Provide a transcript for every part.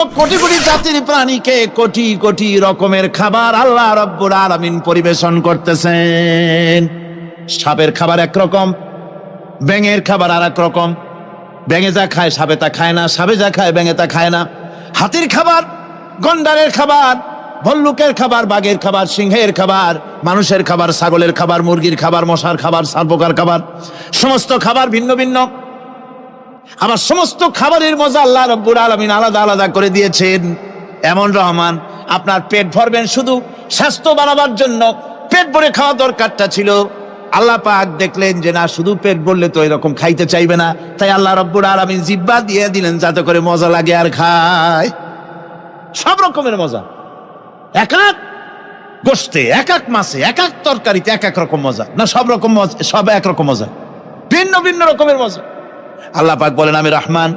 কোটি কোটি জাতির প্রাণীকে কোটি কোটি রকমের খাবার আল্লাহ রাব্বুল আলামিন পরিবেশন করতেছেন। সাপের খাবার একরকম, ব্যাঙের খাবার আর এক রকম। ব্যাঙে যা খায় সাপে তা খায় না, সাপে যা খায় ব্যাঙে তা খায় না। হাতির খাবার, গন্ডারের খাবার, ভল্লুকের খাবার, বাঘের খাবার, সিংহের খাবার, মানুষের খাবার, ছাগলের খাবার, মুরগির খাবার, মশার খাবার, সারপোকার খাবার, সমস্ত খাবার ভিন্ন ভিন্ন। আবার সমস্ত খাবারের মজা আল্লাহ রাব্বুল আলামিন আলাদা আলাদা করে দিয়েছেন। এমন রহমান, আপনার পেট ভরবেন শুধু স্বাস্থ্য বাড়াবার জন্য, পেট ভরে খাওয়া দরকারটা ছিল। আল্লাহ পাক দেখলেন যে না, শুধু পেট ভরলে তো এরকম খাইতে চাইবে না, তাই আল্লাহ রাব্বুল আলামিন জিহ্বা দিয়ে দিলেন যাতে করে মজা লাগে আর খায়। সব রকমের মজা, এক এক গোশতে, এক এক মাছে, এক এক তরকারিতে এক এক রকম মজা। না সব রকম মজা, সব একরকম মজা, ভিন্ন ভিন্ন রকমের মজা। আল্লাহ পাক বলেন আমি রহমান,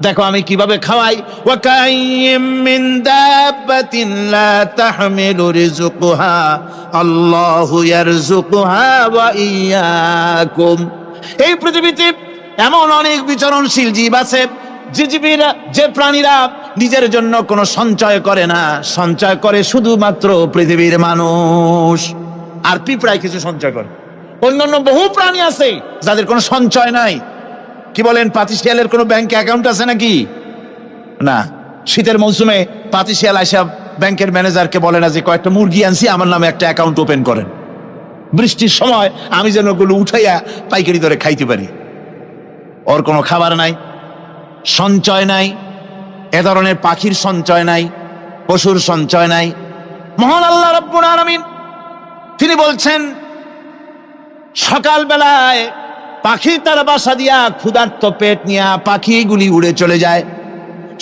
দেখো আমি কিভাবে খাওয়াই। ওয়া কাইয়্যিম মিন দাব্বাতিন লা তাহমিলু রিজকুহা আল্লাহু ইয়ারযুকুহা ওয়া ইয়্যাকুম। এই পৃথিবীতে এমন অনেক বিচরণশীল জীব আছে যে জীবীরা, যে প্রাণীরা নিজের জন্য কোনো সঞ্চয় করে না, সঞ্চয় করে শুধুমাত্র পৃথিবীর মানুষ। আর পিঁপড়ায় কিছু সঞ্চয় করে। অন্যান্য বহু প্রাণী আছে যাদের কোনো সঞ্চয় নাই। কি বলেন, পাতিশিয়ালের কোনো ব্যাংকে অ্যাকাউন্ট আছে নাকি? না। শীতের মৌসুমে পাতিশিয়াল আইসা ব্যাংকের ম্যানেজারকে বলে না যে কয়েকটা মুরগি আনছি, আমার নামে একটা অ্যাকাউন্ট ওপেন করেন, বৃষ্টির সময় আমি যেন ওগুলো উঠাইয়া পাইকারি দরে খাইতে পারি। ওর কোনো খাবার নাই, সঞ্চয় নাই। এ ধরনের পাখির সঞ্চয় নাই, পশুর সঞ্চয় নাই। মহান আল্লাহ রাব্বুল আলামিন তিনি বলছেন, সকাল বেলায় পাখি তার বাসা দিয়া ক্ষুধার্ত পেট নিয়ে পাখিগুলি উড়ে চলে যায়।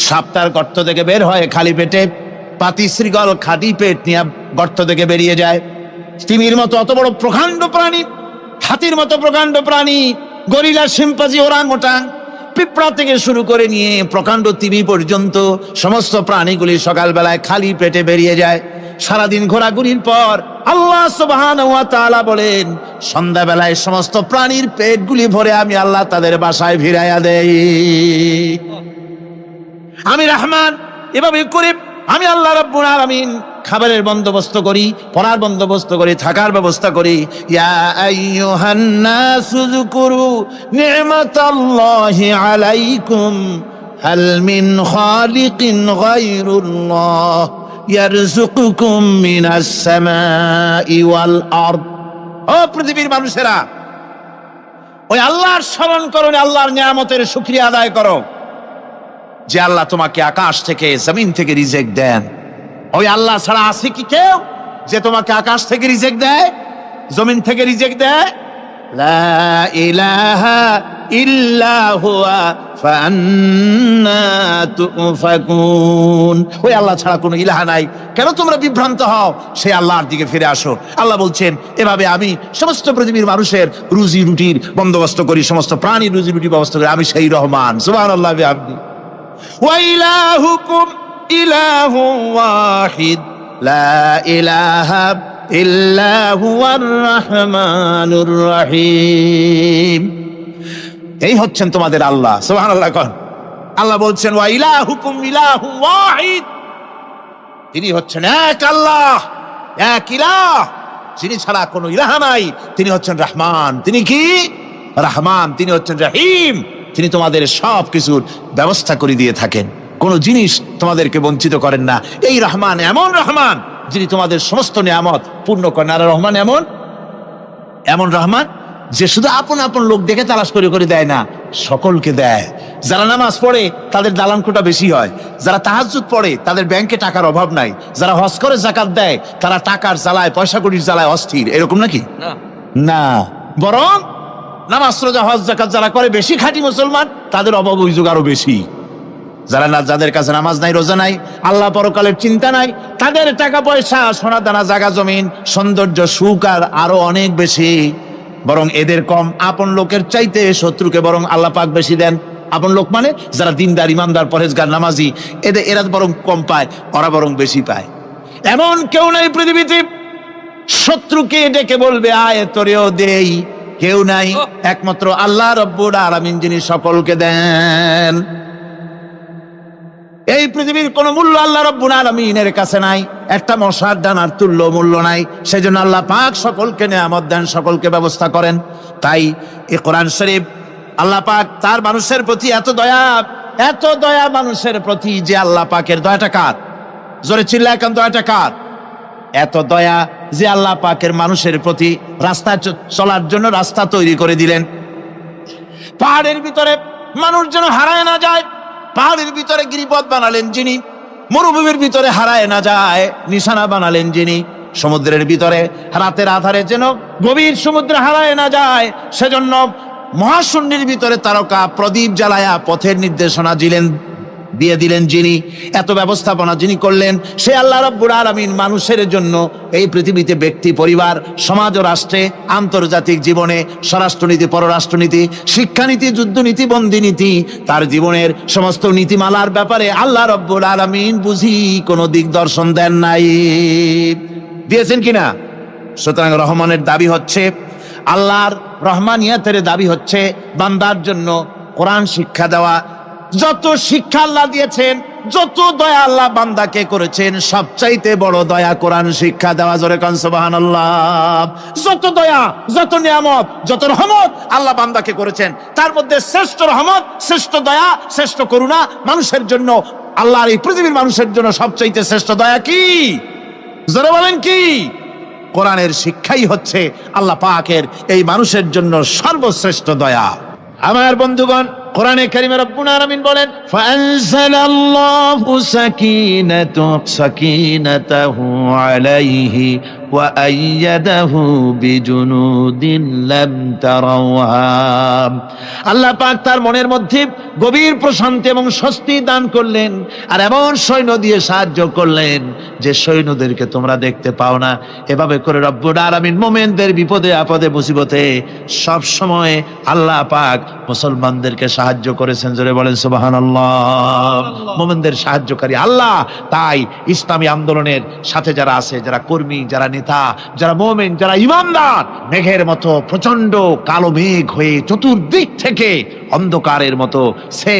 সাপ তার গর্ত থেকে বের হয় খালি পেটে, পাতি শ্রীগল খালি পেট নিয়ে গর্ত থেকে বেরিয়ে যায়। তিমির মতো অত বড় প্রকাণ্ড প্রাণী, হাতির মতো প্রকাণ্ড প্রাণী, গরিলা, শিম্পাঞ্জি, ওরাংওটাং, পিঁপড়া থেকে শুরু করে নিয়ে প্রকাণ্ড তিমি পর্যন্ত সমস্ত প্রাণীগুলি সকালবেলায় খালি পেটে বেরিয়ে যায়। সারাদিন ঘোরাঘুরির পর আল্লাহ সুবহানাহু ওয়া তাআলা বলেন, সন্ধ্যাবেলায় সমস্ত প্রাণীর পেটগুলি ভরে আমি আল্লাহ তাদের বাসায় ফিরাইয়া দেই। আমি রহমান, এভাবে করে আমি আল্লাহ রাব্বুল আলামিন খাবারের বন্দোবস্ত করি, পড়ার বন্দোবস্ত করি, থাকার ব্যবস্থা করি। ইয়া আইয়ুহান নাসু যুকুরু নি'মাতাল্লাহি আলাইকুম হাল মিন খালিকিন গায়রুল্লাহ ইয়ারযুকুকুম মিনাস সামাই ওয়াল আরদ। ও পৃথিবীর মানুষেরা, ওই আল্লাহর স্মরণ করো, আল্লাহর নিয়ামতের শুকরিয়া আদায় করো যে আল্লাহ তোমাকে আকাশ থেকে, জমিন থেকে রিজিক দেন। ওই আল্লাহ ছাড়া আছে কি কেউ যে তোমাকে আকাশ থেকে রিজিক দেয়, জমিন থেকে রিজিক দেয়? লা ইলাহা ইল্লা হুয়া ফান্না তুফাকুন। ওই আল্লাহ ছাড়া কোনো ইলাহা নাই, কেন তোমরা বিভ্রান্ত হও? সেই আল্লাহর দিকে ফিরে আসো। আল্লাহ বলছেন, এভাবে আমি সমস্ত পৃথিবীর মানুষের রুজি রুটির বন্দোবস্ত করি, সমস্ত প্রাণীর রুজি রুটির ব্যবস্থা করি। আমি সেই রহমান। সুবহানাল্লাহ বিহামদি। ওয়া ইলাহুকুম ইলাহু ওয়াহিদ লা ইলাহা ইল্লা হুয়ার রহমানুর রহিম। এই হচ্ছেন তোমাদের আল্লাহ। সুবহানাল্লাহ। আল্লাহ বলছেন ওয়া ইলাহুকুম ইলাহু ওয়াহিদ, তিনি হচ্ছেন এক আল্লাহ, এক ইলাহ, যিনি ছাড়া কোনো ইলাহ নাই। তিনি হচ্ছেন রহমান। তিনি কি? রহমান। তিনি হচ্ছেন রহিম। তিনি তোমাদের সব কিছুর ব্যবস্থা করে দিয়ে থাকেন, কোন জিনিস তোমাদেরকে বঞ্চিত করেন না। এই রহমান এমন রহমান যিনি তোমাদের সমস্ত নিয়ামত পূর্ণ করেন। আর রহমান এমন রহমান যে শুধু আপন আপন লোক দেখে তালাশ করে করে দেয় না, সকলকে দেয়। যারা নামাজ পড়ে তাদের দালান কোটা বেশি হয়, যারা তাহাজ্জুদ পড়ে তাদের ব্যাংকে টাকার অভাব নাই, যারা হজ করে যাকাত দেয় তারা টাকার জ্বালায়, পয়সা কড়ির জ্বালায় অস্থির। এরকম নাকি? না, বরং নামাজ রোজা হজ যাকাত যারা করে, বেশি খাঁটি মুসলমান, তাদের অভাব অভিযোগ আরো বেশি। যাদের কাছে নামাজ নাই, রোজা নাই, আল্লাহ পরকালের চিন্তা নাই, তাদের টাকা পয়সা, সোনা দানা, জায়গা জমিন, সৌন্দর্য, সুখ আর আরো অনেক বেশি। বরং এদের কম। আপন লোকের চাইতে শত্রুকে বরং আল্লাহ পাক বেশি দেন। আপন লোক মানে যারা দিনদার, ইমানদার, পরেজগার, নামাজি, এরা বরং কম পায়, ওরা বরং বেশি পায়। এমন কেউ নাই পৃথিবীতে শত্রুকে ডেকে বলবে আয় তোরেও দেই, কেউ নাই, একমাত্র আল্লাহ রাব্বুল আলামিন যিনি সকলকে দেন। এই পৃথিবীর কোনো মূল্য আল্লাহ রাব্বুল আলামিনের কাছে নাই, একটা মশার ডানার তুল্য মূল্য নাই। সেজন্য আল্লাহ পাক সকলকে নেয়ামত দেন, সকলকে ব্যবস্থা করেন। তাই এই কোরআন শরীফ আল্লাহ পাক তার মানুষের প্রতি এত দয়া মানুষের প্রতি, যে আল্লাহ পাকের দয়াটা কার? জোরে চিল্লায় এখন, দয়াটা কার? এত দয়া যে আল্লাহ পাকের মানুষের প্রতি রাস্তা চলার জন্য রাস্তা তৈরি করে দিলেন। পাহাড়ের ভিতরে মানুষ যেন হারায় না যায়, পাহাড়ের ভিতরে গিরিপথ বানালেন যিনি, মরুভূমির ভিতরে হারায় না যায় নিশানা বানালেন যিনি, সমুদ্রের ভিতরে রাতের আধারে যেন গভীর সমুদ্রে হারায় না যায় সেজন্য মহাশূন্যের ভিতরে তারকা প্রদীপ জ্বালায়া পথের নির্দেশনা দিয়ে দিলেন যিনি, এত ব্যবস্থাপনা যিনি করলেন, সে আল্লাহ রাব্বুল আলামিন মানুষের জন্য এই পৃথিবীতে ব্যক্তি, পরিবার, সমাজ ও রাষ্ট্রে, আন্তর্জাতিক জীবনে, স্বরাষ্ট্রনীতি, পররাষ্ট্রনীতি, শিক্ষানীতি, যুদ্ধনীতি, বন্দিনীতি, তার জীবনের সমস্ত নীতিমালার ব্যাপারে আল্লাহ রাব্বুল আলামিন বুঝি কোনো দিকদর্শন দেন নাই। দিয়েছেন কিনা? সুতরাং রহমানের দাবি হচ্ছে, আল্লাহর রহমানিয়াতের দাবি হচ্ছে বান্দার জন্য কোরআন শিক্ষা দেওয়া। যত শিক্ষা আল্লাহ দিয়েছেন, যত দয়া আল্লাহ বান্দাকে করেছেন, সবচাইতে বড় দয়া কোরআন শিক্ষা দেওয়া। জোরে কান সুবহানাল্লাহ। যত দয়া, যত নিয়ামত, যত রহমত আল্লাহ বান্দাকে করেছেন, তার মধ্যে শ্রেষ্ঠ রহমত, শ্রেষ্ঠ দয়া, শ্রেষ্ঠ করুণা মানুষের জন্য, আল্লাহর এই পৃথিবীর মানুষের জন্য সবচাইতে শ্রেষ্ঠ দয়া কি? জোরে বলেন কি? কোরআনের শিক্ষাই হচ্ছে আল্লাহ পাকের এই মানুষের জন্য সর্বশ্রেষ্ঠ দয়া। আমার বন্ধুগণ, কোরআনে কারিমে রব্বুল আলামিন বলেন, ফাআনজালাল্লাহু সাকিনাতাহু আলাইহি ওয়া আইয়াদাহু বিজুনুদিন লাম তারাওহা। আল্লাহ পাক তার মনের মধ্যে গভীর প্রশান্তি এবং স্বস্তি দান করলেন, আর এমন সৈন্য দিয়ে সাহায্য করলেন যে সৈন্যদেরকে তোমরা দেখতে পাও না। এভাবে করে রব্বুল আলামিন মুমিনদের বিপদে আপদে মুসিবতে সব সময় আল্লাহ পাক মুসলমানদেরকে সাহায্য করেছেন। জোরে বলেন সুবহানাল্লাহ। মুমিনদের সাহায্যকারী আল্লাহ। তাই ইসলামী আন্দোলনের সাথে যারা আছে, যারা কর্মী, যারা নেতা, যারা মুমিন, যারা ইমানদার, মেঘের মতো প্রচন্ড কালো মেঘ হয়ে চতুর্দিক থেকে অন্ধকারের মতো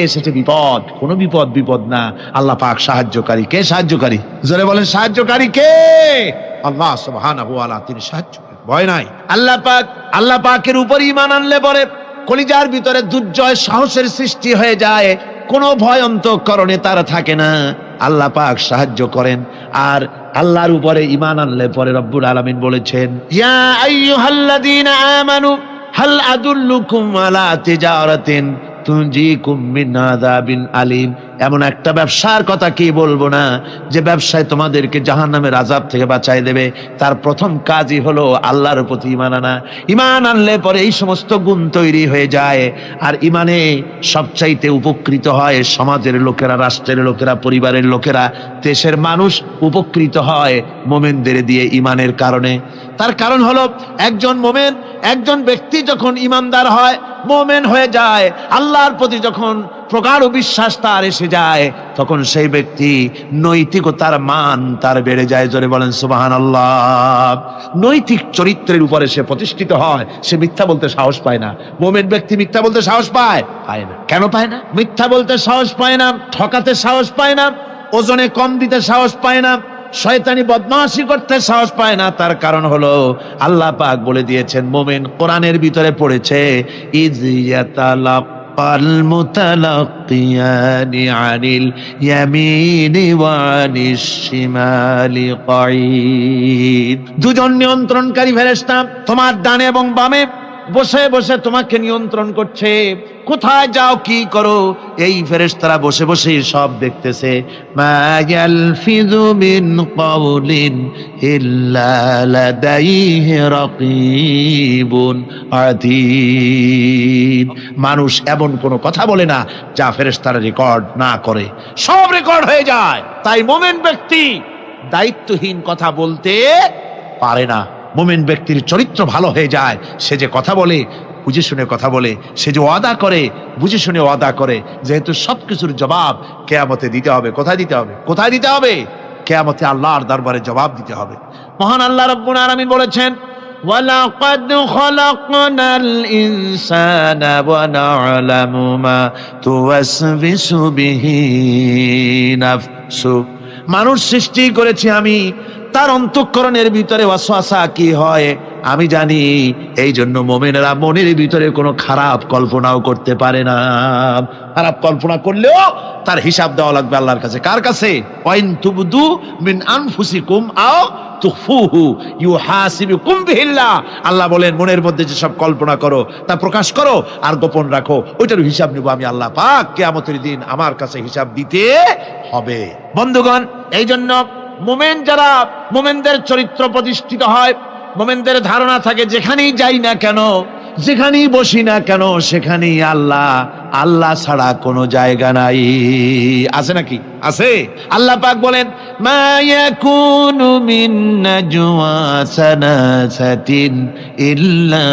এসেছে বিপদ, কোন বিপদ না। আল্লাহ পাক সাহায্যকারী। কে সাহায্যকারী? জোরে বলেন, সাহায্যকারী কে? আল্লাহ সুবহানাহু ওয়া তাআলা, তিনি সাহায্যকারী, ভয় নাই। আল্লাহ পাকের উপর ঈমান আনলে পরে কলিজার ভিতরে দুর্জয় সাহসের সৃষ্টি হয়ে যায়, কোনো ভয় অন্তঃকরণে তার থাকে না। আল্লাহ পাক সাহায্য করেন। আর আল্লাহর উপরে ঈমান আনলে পরে রব্বুল আলামিন বলেছেন, ইয়া আইয়ুহাল্লাযীনা আমানু হাল আদুল্লুকুম আলা তিজারাতিন তুনজিকুম মিন আযাবিন আলীম। এমন একটা ব্যবসার কথা কি বলবো না যে ব্যবসায় তোমাদেরকে জাহান্নামের আযাব থেকে বাঁচায় দেবে। তার প্রথম কাজই হলো আল্লাহর প্রতি ঈমান আনা। ঈমান আনলে পরে এই সমস্ত গুণ তৈরি হয়ে যায়। আর ঈমানে সবচাইতে উপকৃত হয় সমাজের লোকেরা, রাষ্ট্রের লোকেরা, পরিবারের লোকেরা, দেশের মানুষ উপকৃত হয় মুমিনদের দিয়ে ঈমানের কারণে। তার কারণ হলো একজন মুমিন, একজন ব্যক্তি যখন ঈমানদার হয়, মুমিন হয়ে যায়, আল্লাহর প্রতি যখন প্রগাঢ় বিশ্বাস তার এসে যায়, তখন সেই ব্যক্তি নৈতিকতার মান তার বেড়ে যায়। জোরে বলেন সুবহানাল্লাহ। নৈতিক চরিত্রের উপরে সে প্রতিষ্ঠিত হয়, সে মিথ্যা বলতে সাহস পায় না। মুমিন ব্যক্তি মিথ্যা বলতে সাহস পায় না। কেন পায় না? মিথ্যা বলতে সাহস পায় না, ঠকাতে সাহস পায় না, ওজনে কম দিতে সাহস পায় না, শয়তানি বদমাশি করতে সাহস পায় না। তার কারণ হলো আল্লাহ পাক বলে দিয়েছেন, মুমিন কোরআনের ভিতরে পড়েছে, ইয ইয়াতালাক্কাল মুতালাক্কিয়ানি আনিল ইয়ামিনি ওয়া আনিশ শিমালি কাঈদ। দুজন নিয়ন্ত্রণকারী ফেরেশতা তোমার ডানে এবং বামে বসে বসে তোমাকে নিয়ন্ত্রণ করছে। কোথায় যাও, কি করো, এই ফেরেশতারা বসে বসে সব দেখতেছে। মা ইয়ালফিযু মিন কাওলিন ইল্লা লাদাইহি রাকীবুন আতীদ। মানুষ এমন কোনো কথা বলে না যা ফেরেশতারা রেকর্ড না করে, সব রেকর্ড হয়ে যায়। তাই মুমিন ব্যক্তি দায়িত্বহীন কথা বলতে পারে না। মুমিন ব্যক্তির চরিত্র ভালো হয়ে যায়। সে যে কথা বলে বুঝে শুনে কথা বলে, সে যে ওয়াদা করে বুঝে শুনে ওয়াদা করে। যেহেতু সবকিছুর জবাব কিয়ামতে দিতে হবে। কোথায় দিতে হবে? কোথায় দিতে হবে? কিয়ামতে আল্লাহর দরবারে জবাব দিতে হবে। মহান আল্লাহ রাব্বুল আলামিন বলেছেন, ওয়ালাকাদ খলাকনাল ইনসানা ওয়া না'লামু মা তুওয়াসবিসু বিহি নাফসু। মানুষ সৃষ্টি করেছি আমি, তার অন্তঃকরণের ভিতরে ওয়াসওয়াসা কি হয় আমি জানি। এই জন্য মুমিনেরা মনের ভিতরে কোনো খারাপ কল্পনাও করতে পারে না। খারাপ কল্পনা করলেও তার হিসাব দেওয়া লাগবে আল্লাহর কাছে। কার কাছে? ওয়াইন তুবদু মিন আনফুসিকুম আও তুখফুহু ইউহাসিবুকুম বিহিল্লাহ। আল্লাহ বলেন মনের মধ্যে যে সব কল্পনা করো তা প্রকাশ করো আর গোপন রাখো, ওইটার হিসাব নেব আমি আল্লাহ পাক কিয়ামতের দিন, আমার কাছে হিসাব দিতে হবে। বন্ধুগণ, এই জন্য মুমিন যারা, মুমিনদের চরিত্র প্রতিষ্ঠিত হয়, মুমিনদের ধারণা থাকে যেখানেই যাই না কেন, যেখানেই বসি না কেন, সেখানেই আল্লাহ, আল্লাহ ছাড়া কোনো জায়গা নাই। আছে নাকি? আছে। আল্লাহ পাক বলেন মা ইয়াকুনু মিন নাজওয়া সানাসাতিন ইল্লা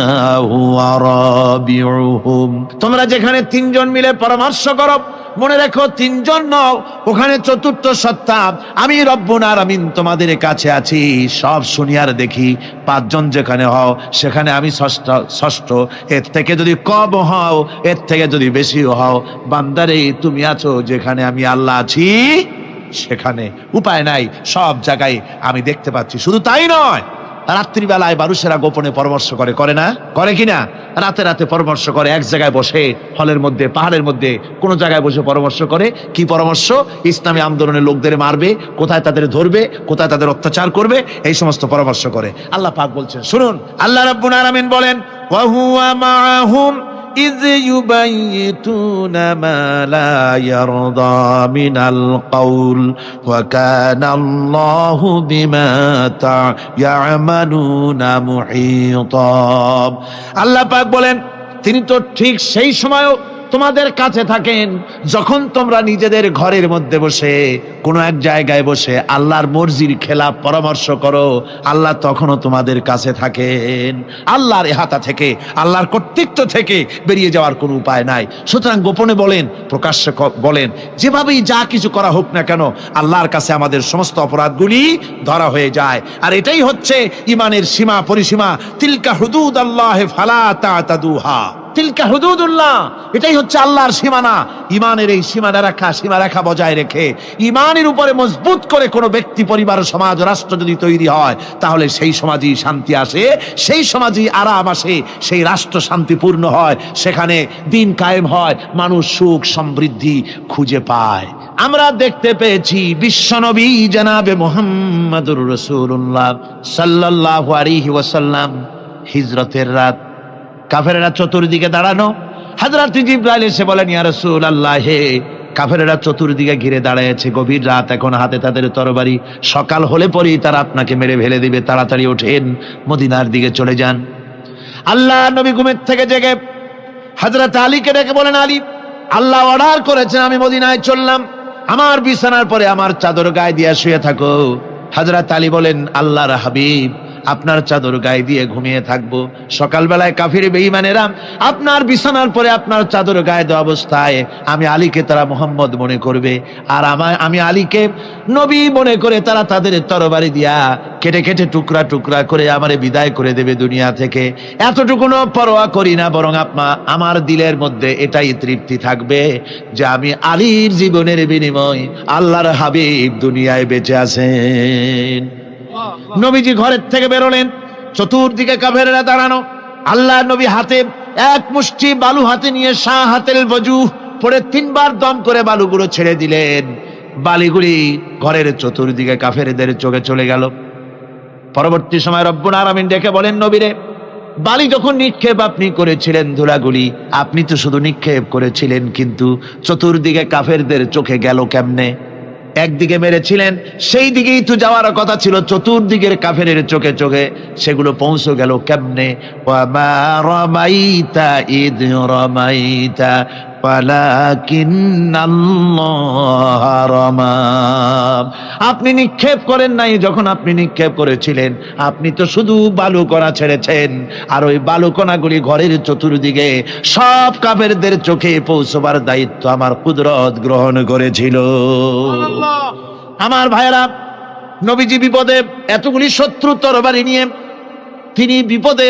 হুয়া রাবিউহুম। তোমরা যেখানে তিনজন মিলে পরামর্শ করো, মনে রেখো তিনজন নও, ওখানে চতুর্থ সত্তা আমি রব্বুল আলামিন তোমাদের কাছে আছি। সব শুনিয়ার দেখি পাঁচজন যেখানে হও সেখানে আমি ষষ্ঠ। এর থেকে যদি কম হও, এর থেকে যদি বেশি হও, বান্দারে তুমি আছো যেখানে আমি আল্লাহ আছি সেখানে। উপায় নাই, সব জায়গায় আমি দেখতে পাচ্ছি। শুধু তাই নয়, রাত্রিবেলায় মানুষেরা গোপনে পরামর্শ করে, করে না? করে কিনা? রাতে রাতে পরামর্শ করে, এক জায়গায় বসে, হলের মধ্যে, পাহাড়ের মধ্যে, কোন জায়গায় বসে পরামর্শ করে। কি পরামর্শ? ইসলামী আন্দোলনের লোকদের মারবে, কোথায় তাদের ধরবে, কোথায় তাদের অত্যাচার করবে, এই সমস্ত পরামর্শ করে। আল্লাহ পাক বলছেন, শুনুন, আল্লাহ রাব্বুল আলামিন বলেন ওয়া হুয়া মাআহুম إذ يبيتون ما لا يرضى من القول وكان الله بما يعملون محيطا। আল্লাহ পাক বলেন তিনি তো ঠিক সেই সময়ও তোমাদের কাছে থাকেন যখন তোমরা নিজেদের ঘরের মধ্যে বসে, কোনো এক জায়গায় বসে আল্লাহর মর্জির খেলাফ পরামর্শ করো, আল্লাহ তখনও তোমাদের কাছে থাকেন। আল্লাহর ইহাতা থেকে, আল্লাহর কর্তৃত্ব থেকে বেরিয়ে যাওয়ার কোনো উপায় নাই। সুতরাং গোপনে বলেন, প্রকাশ্যে বলেন, যেভাবেই যা কিছু করা হোক না কেন, আল্লাহর কাছে আমাদের সমস্ত অপরাধগুলি ধরা হয়ে যায়। আর এটাই হচ্ছে ইমানের সীমা পরিসীমা। তিলকা হুদুদাল্লাহ ফালা তা'তাদুহা। তিলকা হুদুদুল্লাহ, এটাই হচ্ছে আল্লাহর সীমানা। ইমানের এই সীমারেখা বজায় রেখে ইমানের উপরে মজবুত করে কোনো ব্যক্তি, পরিবার, সমাজ, রাষ্ট্র যদি তৈরি হয়, তাহলে সেই সমাজই শান্তি আসে, সেই সমাজই আরাম আসে, সেই রাষ্ট্র শান্তিপূর্ণ হয়, সেখানে দিন কায়েম হয়, মানুষ সুখ সমৃদ্ধি খুঁজে পায়। আমরা দেখতে পেয়েছি বিশ্বনবী জনাবে মুহাম্মদুর রাসূলুল্লাহ সাল্লাল্লাহু আলাইহি ওয়াসাল্লাম হিজরতের রাত, কাফেরেরা চতুর্দিকে দাঁড়ানো। হযরত জিবরাইল এসে বলেন, ইয়া রাসূলুল্লাহ, হে কাফেরেরা চতুর্দিকে ঘিরে দাঁড়িয়েছে, গভীর রাত, এখন হাতে তাদের তরবারি, সকাল হলে পরেই তারা আপনাকে মেরে ফেলে দিবে, তাড়াতাড়ি ওঠেন, মদিনার দিকে চলে যান। আল্লাহ নবী ঘুমের থেকে জেগে হযরত আলীকে ডেকে বলেন, আলী, আল্লাহ অর্ডার করেছেন আমি মদিনায় চললাম, আমার বিছানার পরে আমার চাদর গায়ে দিয়ে শুয়ে থাকো। হযরত আলী বলেন, আল্লাহর হাবিব, আপনার চাদর গায়ে দিয়ে ঘুমিয়ে থাকবো, সকালবেলায় কাফির বেঈমানেরা আপনার বিছানার পরে আপনার চাদর গায়ে দেওয়া অবস্থায় আমি আলীকে তারা মুহাম্মদ মনে করবে, আর আমি আলীকে নবী মনে করে তারা তাদের তরবারি দিয়া কেটে কেটে টুকরা টুকরা করে আমারে বিদায় করে দেবে দুনিয়া থেকে। এতটুকুনো পরোয়া করি না, বরং আমার দিলের মধ্যে এটাই তৃপ্তি থাকবে যে আমি আলীর জীবনের বিনিময় আল্লাহর হাবিব দুনিয়ায় বেঁচে আছেন। নবীজি ঘরের থেকে বেরোলেন, চতুর্দিকে কাফেরেরা দাঁড়ানো। আল্লাহ নবী হাতে এক মুষ্টি বালু হাতে নিয়ে শাহাতেল ওযু পড়ে 3 বার দম করে বালুগুলো ছেড়ে দিলেন। বালিগুলি ঘরের চতুর্দিকে কাফেরদের চোখে চলে গেল। পরবর্তী সময় রব্বুল আলামিন ডেকে বলেন, নবীরে, বালি যখন নিক্ষেপ আপনি করেছিলেন, ধুলাগুলি আপনি তো শুধু নিক্ষেপ করেছিলেন, কিন্তু চতুর্দিকে কাফেরদের চোখে গেল কেমনে? একদিকে মেরেছিলেন, সেই দিকেই তো যাওয়ার কথা ছিল, চতুর্দিকের কাফেরের চোখে চোখে সেগুলো পৌঁছে গেল কেমনে? ওয়া মা রামাইতা ইদ রামাইতা ওয়ালাকিন্নাল্লাহ রামা। আপনি নিক্ষেপ করেন নাই, যখন আপনি নিক্ষেপ করেছিলেন আপনি তো শুধু বালুকণা ছেড়েছেন, আর ওই বালুকণাগুলি ঘরের চতুর্দিকে সব কাফেরদের চোখে পৌঁছবার দায়িত্ব আমার কুদরত গ্রহণ করেছিল। আমার ভাইয়েরা, নবীজি বিপদে এতগুলি শত্রু তরবারি নিয়ে তিনি বিপদে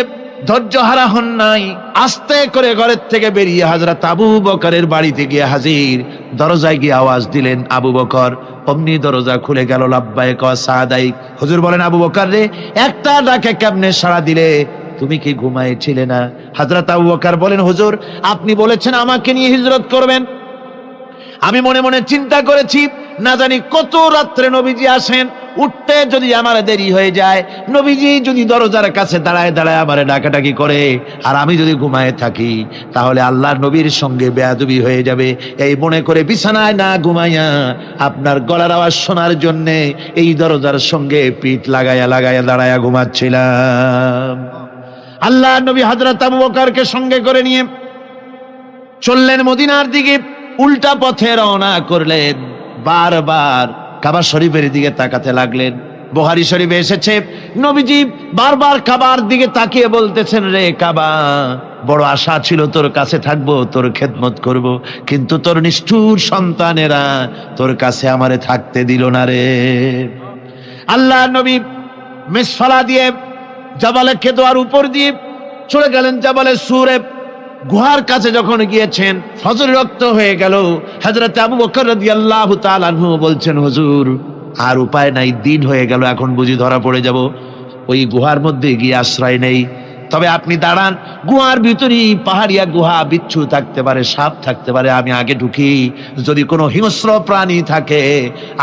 ধৈর্যহারা হন নাই, আস্তে করে ঘরের থেকে বেরিয়ে হযরত আবু বকরের বাড়িতে গিয়ে হাজির। দরজায় গিয়ে আওয়াজ দিলেন আবু বকর, অমনি দরজা খুলে গেল। লাব্বাইক ওয়া সাদাইক। হুজুর বলেন আবু বকর রে, একটা ডাকে কেমনে সাড়া দিলে? তুমি কি ঘুমাইছিলে না? হযরত আবু বকর বলেন হুজুর, আপনি বলেছেন আমাকে নিয়ে হিজরত করবেন, আমি মনে মনে চিন্তা করেছি না জানি কত রাত্রে নবীজি আসেন, উঠতে যদি আমার দেরি হয়ে যায়, নবীজি যদি দরজার কাছে দাঁড়ায় দাঁড়ায় আমারে ডাকাডাকি করে আর আমি যদি ঘুমায় থাকি, তাহলে আল্লাহর নবীর সঙ্গে বেয়াদবি হয়ে যাবে। এই মনে করে বিছানায় না ঘুমাইয়া আপনার গলার আওয়াজ শোনার জন্য এই দরজার সঙ্গে পিঠ লাগাইয়া লাগাইয়া দাঁড়াইয়া ঘুমাচ্ছিলাম। আল্লাহর নবী হযরত আবু বকরকে সঙ্গে করে নিয়ে চললেন মদিনার দিকে। উল্টা পথে রওনা করলেন। বারবার কাবা শরীফের দিকে তাকাতে লাগলেন। বুখারী শরীফে এসেছে, নবীজি বারবার কাবার দিকে তাকিয়ে বলতেছেন, রে কাবা, বড় আশা ছিল তোর কাছে থাকবো, তোর খেদমত করব, কিন্তু তোর নিষ্ঠুর সন্তানেরা তোর কাছে আমারে থাকতে দিল না রে। আল্লাহ নবী মিসফালা দিয়ে জাবালে কেদোয়ার উপর দিয়ে চলে গেলেন জাবালে সুরে। গুহার কাছে যখন গিয়েছেন, ফজর রক্ত হয়ে গেল। হযরত আবু বকর রাদিয়াল্লাহু তাআলা আনহু বলছেন, হুজুর আর উপায় নাই, দিন হয়ে গেল, এখন বুঝি ধরা পড়ে যাব, ওই গুহার মধ্যে গিয়ে আশ্রয় নেই। তবে আপনি দাঁড়ান, গুহার ভিতরেই পাহাড়িয়া গুহা, বিচ্ছু থাকতে পারে, সাপ থাকতে পারে, আমি আগে ঢুকি, যদি কোনো হিংস্র প্রাণী থাকে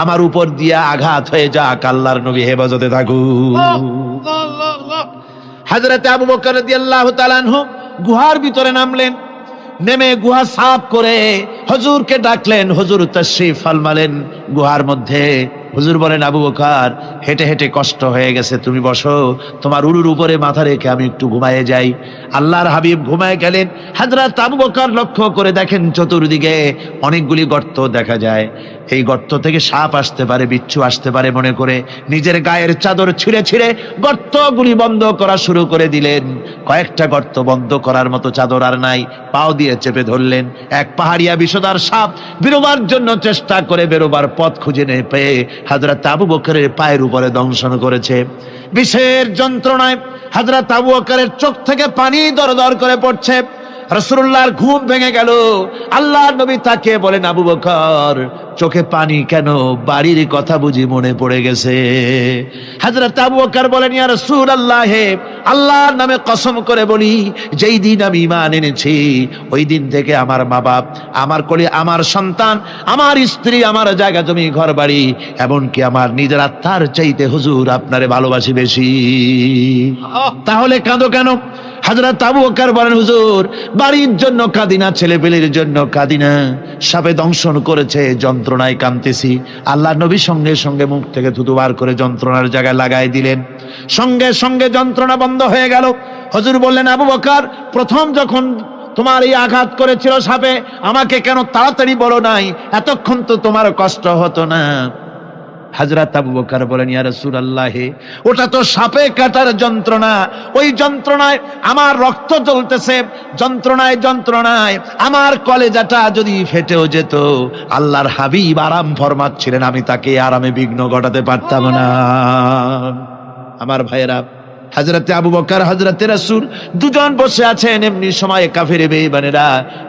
আমার উপর দিয়া আঘাত হয়ে যাক, আল্লাহর নবী হেফাজতে থাকুক। হযরত আবু বকর রাদিয়াল্লাহু তাআলা আনহু গুহার ভিতরে নামলেন। নেমে গুহা সাফ করে হুজুরকে ডাকলেন। হুজুর তাশরীফ ফরমালেন গুহার মধ্যে। হুজুর বলেন, আবু বকর, হেঁটে হেঁটে কষ্ট হয়ে গেছে, তুমি বসো, তোমার উরুর উপরে মাথা রেখে আমি একটু ঘুমায়ে যাই। আল্লাহর হাবিব ঘুমায় গেলেন। হযরত আবু বকর লক্ষ্য করে দেখেন চতুর্দিকে অনেকগুলি গর্ত দেখা যায়। এই গর্ত থেকে সাপ আসতে পারে, বিচ্ছু আসতে পারে মনে করে নিজের গায়ের চাদর ছিঁড়ে ছিঁড়ে গর্তগুলি বন্ধ করা শুরু করে দিলেন। কয়েকটা গর্ত বন্ধ করার মতো চাদর আর নাই, পাও দিয়ে চেপে ধরলেন। এক পাহাড়িয়া বিষধর সাপ বেরোবার জন্য চেষ্টা করে বেরোবার পথ খুঁজে না পেয়ে হযরত আবু বকরের পায়ের উপরে দংশন করেছে। বিষের যন্ত্রণায় হযরত আবু বকরের চোখ থেকে পানি দরদর করে পড়ছে। রাসূলুল্লাহর ঘুম ভেঙে গেল। আল্লাহর নবী তাকে বলেন, আবু বকর, চোখে পানি কেন? বাড়ির কথা বুঝি মনে পড়ে গেছে? হযরত আবু বকর বলেন, ইয়া রাসূলুল্লাহ, আল্লাহর নামে কসম করে বলি, যেই দিন আমি ঈমান এনেছি ওই দিন থেকে আমার মা বাপ, আমার কোলে আমার সন্তান, আমার স্ত্রী, আমার জায়গা জমি ঘর বাড়ি, এমনকি আমার নিজের আত্মার চাইতে হুজুর আপনারে ভালোবাসি বেশি। তাহলে কাঁদো কেন? হযরত আবু বকর বলেন, হুজুর বাড়ির জন্য কাঁদি না, ছেলেপেলের জন্য কাঁদি না, সাপে দংশন করেছে, যন্ত্রণায় কাঁদতেছি। আল্লাহ নবী সঙ্গে সঙ্গে মুখ থেকে থুতু বার করে যন্ত্রণার জায়গায় লাগাই দিলেন। সঙ্গে সঙ্গে যন্ত্রণা বন্ধ হয়ে গেল। হুজুর বললেন, আবু বকর, প্রথম যখন তোমার এই আঘাত করেছিল সাপে, আমাকে কেন তাড়াতাড়ি বলো নাই? এতক্ষণ তো তোমার কষ্ট হতো না। হযরত আবু বকর বলেন, ইয়া রাসূলুল্লাহ, ওটা তো সাপে কাটার যন্ত্রণা, ওই যন্ত্রণায় আমার রক্ত জ্বলতেছে, যন্ত্রণায় যন্ত্রণায় আমার কলেজাটা যদি ফেটেও যেত। আল্লাহর হাবিব আরাম ফরমাচ্ছিলেন, আমি তাকে আরামে বিঘ্ন ঘটাতে পারতাম না। আমার ভাইয়েরা, হযরতে আবু বকর, হযরতে রাসূল দুজন বসে আছেন। এমনি সময় কাফের বেঈমানেরা